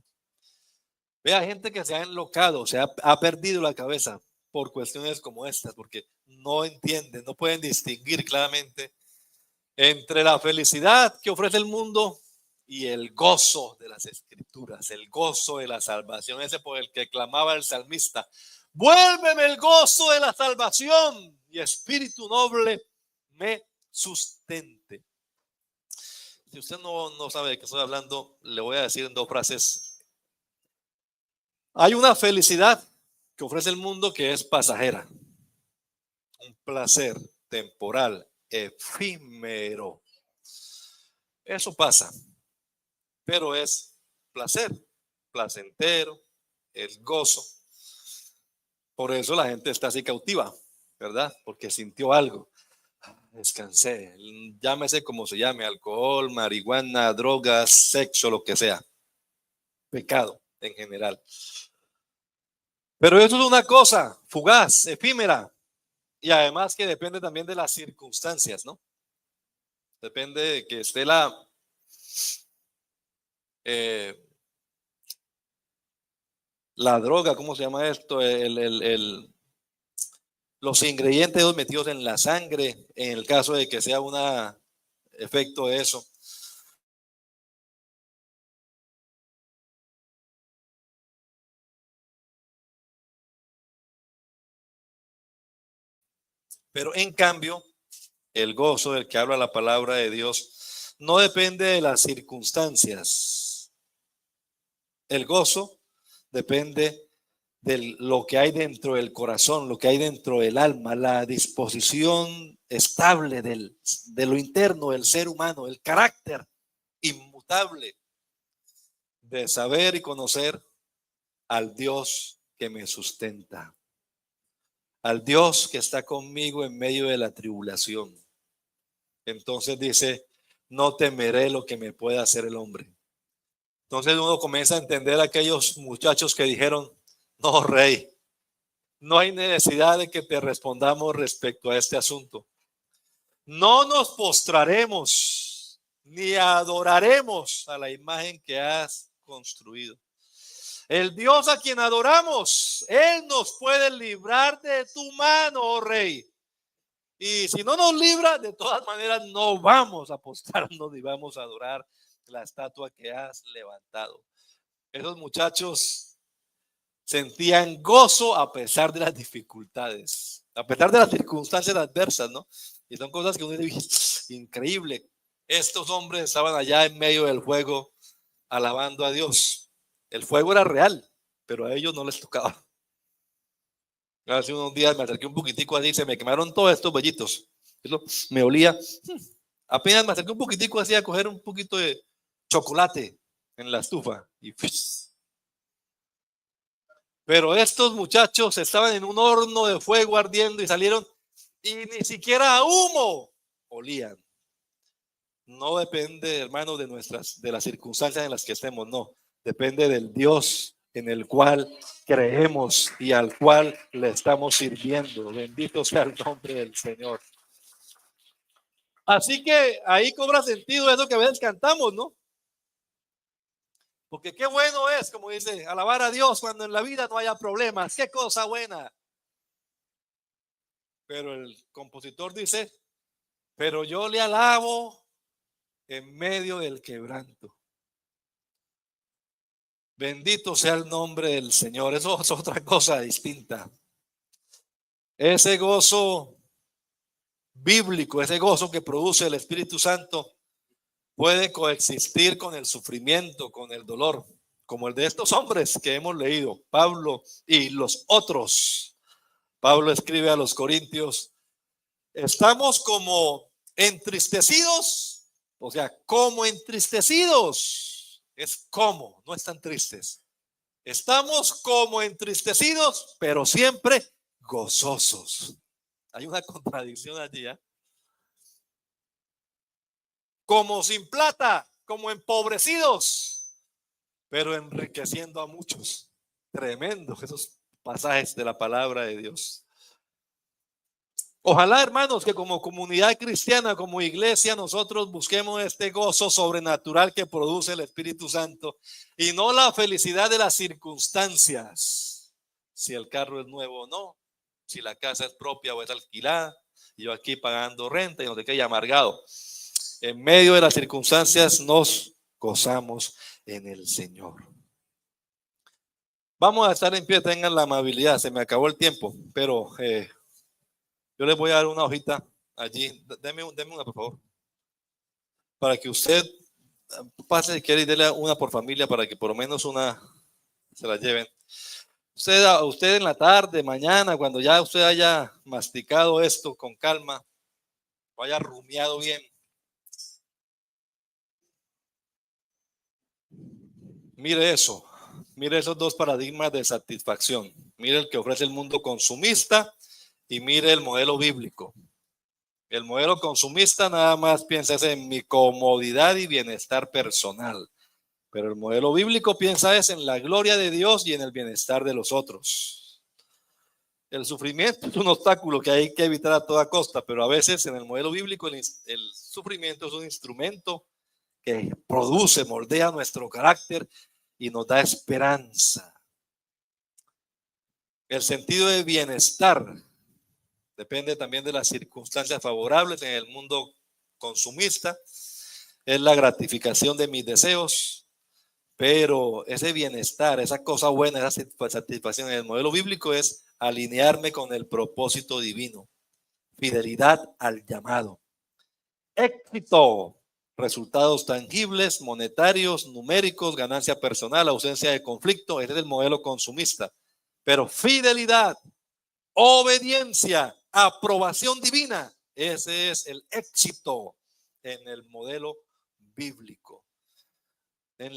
Vea gente que se ha enlocado, ha perdido la cabeza por cuestiones como estas, porque no entienden, no pueden distinguir claramente entre la felicidad que ofrece el mundo y el gozo de las escrituras, el gozo de la salvación, ese por el que clamaba el salmista. Vuélveme el gozo de la salvación y espíritu noble me sustente. Si usted no sabe de qué estoy hablando, le voy a decir en 2 frases. Hay una felicidad que ofrece el mundo que es pasajera, un placer temporal, efímero. Eso pasa, pero es placer, placentero, es gozo. Por eso la gente está así cautiva, ¿verdad? Porque sintió algo. Descansé, llámese como se llame, alcohol, marihuana, drogas, sexo, lo que sea, pecado en general. Pero eso es una cosa fugaz, efímera, y además que depende también de las circunstancias, ¿no? Depende de que esté eh, la droga, ¿cómo se llama esto? Los ingredientes metidos en la sangre, en el caso de que sea un efecto de eso. Pero en cambio, el gozo del que habla la palabra de Dios no depende de las circunstancias. El gozo depende de lo que hay dentro del corazón, lo que hay dentro del alma, la disposición estable de lo interno del ser humano, el carácter inmutable de saber y conocer al Dios que me sustenta, al Dios que está conmigo en medio de la tribulación. Entonces dice, no temeré lo que me pueda hacer el hombre. Entonces uno comienza a entender a aquellos muchachos que dijeron, no, rey, no hay necesidad de que te respondamos respecto a este asunto. No nos postraremos ni adoraremos a la imagen que has construido. El Dios a quien adoramos, Él nos puede librar de tu mano, oh rey. Y si no nos libra, de todas maneras no vamos a postrarnos ni vamos a adorar la estatua que has levantado. Esos muchachos sentían gozo a pesar de las dificultades, a pesar de las circunstancias adversas, ¿no? Y son cosas que uno dice, increíble. Estos hombres estaban allá en medio del fuego alabando a Dios. El fuego era real, pero a ellos no les tocaba. Hace unos días me acerqué un poquitico así, se me quemaron todos estos vellitos. Eso me olía. Apenas me acerqué un poquitico así a coger un poquito de chocolate en la estufa. Pero estos muchachos estaban en un horno de fuego ardiendo y salieron y ni siquiera a humo olían. No depende, hermanos, de las circunstancias en las que estemos, no. Depende del Dios en el cual creemos y al cual le estamos sirviendo. Bendito sea el nombre del Señor. Así que ahí cobra sentido eso que a veces cantamos, ¿no? Porque qué bueno es, como dice, alabar a Dios cuando en la vida no haya problemas. Qué cosa buena. Pero el compositor dice, pero yo le alabo en medio del quebranto. Bendito sea el nombre del Señor. Eso es otra cosa distinta. Ese gozo bíblico, ese gozo que produce el Espíritu Santo, puede coexistir con el sufrimiento, con el dolor, como el de estos hombres que hemos leído, Pablo y los otros. Pablo escribe a los Corintios, estamos como entristecidos, o sea, como entristecidos, es como, no están tristes. Estamos como entristecidos, pero siempre gozosos. Hay una contradicción allí, ¿eh? Como sin plata, como empobrecidos, pero enriqueciendo a muchos. Tremendos esos pasajes de la palabra de Dios. Ojalá, hermanos, que como comunidad cristiana, como iglesia, nosotros busquemos este gozo sobrenatural que produce el Espíritu Santo y no la felicidad de las circunstancias. Si el carro es nuevo o no, si la casa es propia o es alquilada, y yo aquí pagando renta y no sé qué, y amargado. En medio de las circunstancias nos gozamos en el Señor. Vamos a estar en pie, tengan la amabilidad, se me acabó el tiempo, pero yo les voy a dar una hojita allí. Deme una, por favor. Para que usted pase, si quiere, y déle una por familia para que por lo menos una se la lleven. Usted en la tarde, mañana, cuando ya usted haya masticado esto con calma, o haya rumiado bien, mire eso, mire esos dos paradigmas de satisfacción. Mire el que ofrece el mundo consumista y mire el modelo bíblico. El modelo consumista nada más piensa en mi comodidad y bienestar personal, pero el modelo bíblico piensa en la gloria de Dios y en el bienestar de los otros. El sufrimiento es un obstáculo que hay que evitar a toda costa, pero a veces en el modelo bíblico el sufrimiento es un instrumento que produce, moldea nuestro carácter y nos da esperanza. El sentido de bienestar depende también de las circunstancias favorables en el mundo consumista. Es la gratificación de mis deseos, pero ese bienestar, esa cosa buena, esa satisfacción en el modelo bíblico es alinearme con el propósito divino, fidelidad al llamado, éxito, resultados tangibles, monetarios, numéricos, ganancia personal, ausencia de conflicto. Ese es el modelo consumista. Pero fidelidad, obediencia, aprobación divina, ese es el éxito en el modelo bíblico. En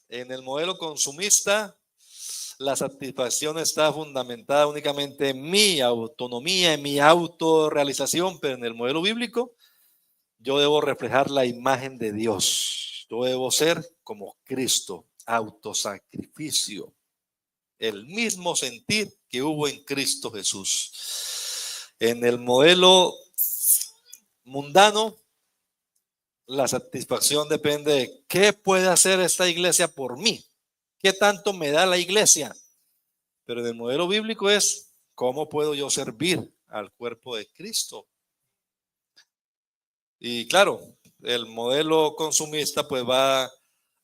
el modelo consumista, la satisfacción está fundamentada únicamente en mi autonomía, en mi autorrealización, pero en el modelo bíblico yo debo reflejar la imagen de Dios. Yo debo ser como Cristo, autosacrificio, el mismo sentir que hubo en Cristo Jesús. En el modelo mundano, la satisfacción depende de qué puede hacer esta iglesia por mí, qué tanto me da la iglesia. Pero en el modelo bíblico es cómo puedo yo servir al cuerpo de Cristo. Y claro, el modelo consumista pues va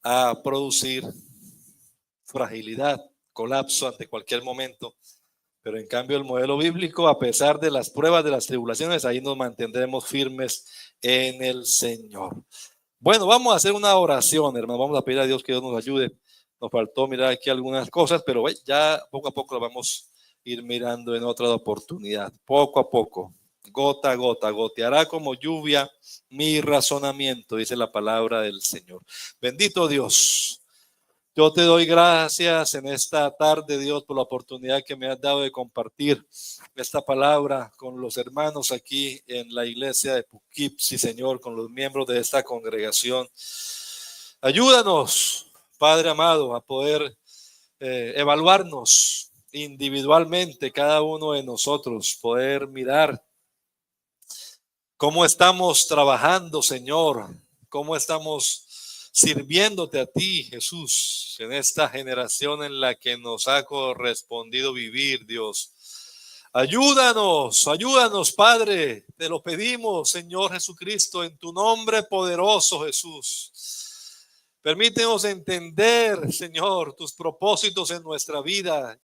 a producir fragilidad, colapso ante cualquier momento. Pero en cambio el modelo bíblico, a pesar de las pruebas, de las tribulaciones, ahí nos mantendremos firmes en el Señor. Bueno, vamos a hacer una oración, hermano. Vamos a pedir a Dios que Dios nos ayude. Nos faltó mirar aquí algunas cosas, pero ya poco a poco lo vamos a ir mirando en otra oportunidad. Poco a poco, gota a gota, goteará como lluvia mi razonamiento, dice la palabra del Señor. Bendito Dios. Yo te doy gracias en esta tarde, Dios, por la oportunidad que me has dado de compartir esta palabra con los hermanos aquí en la iglesia de Poughkeepsie, Señor, con los miembros de esta congregación. Ayúdanos, Padre amado, a poder evaluarnos individualmente, cada uno de nosotros, poder mirar cómo estamos trabajando, Señor, cómo estamos sirviéndote a ti, Jesús, en esta generación en la que nos ha correspondido vivir, Dios. Ayúdanos, ayúdanos, Padre, te lo pedimos, Señor Jesucristo, en tu nombre poderoso, Jesús. Permítenos entender, Señor, tus propósitos en nuestra vida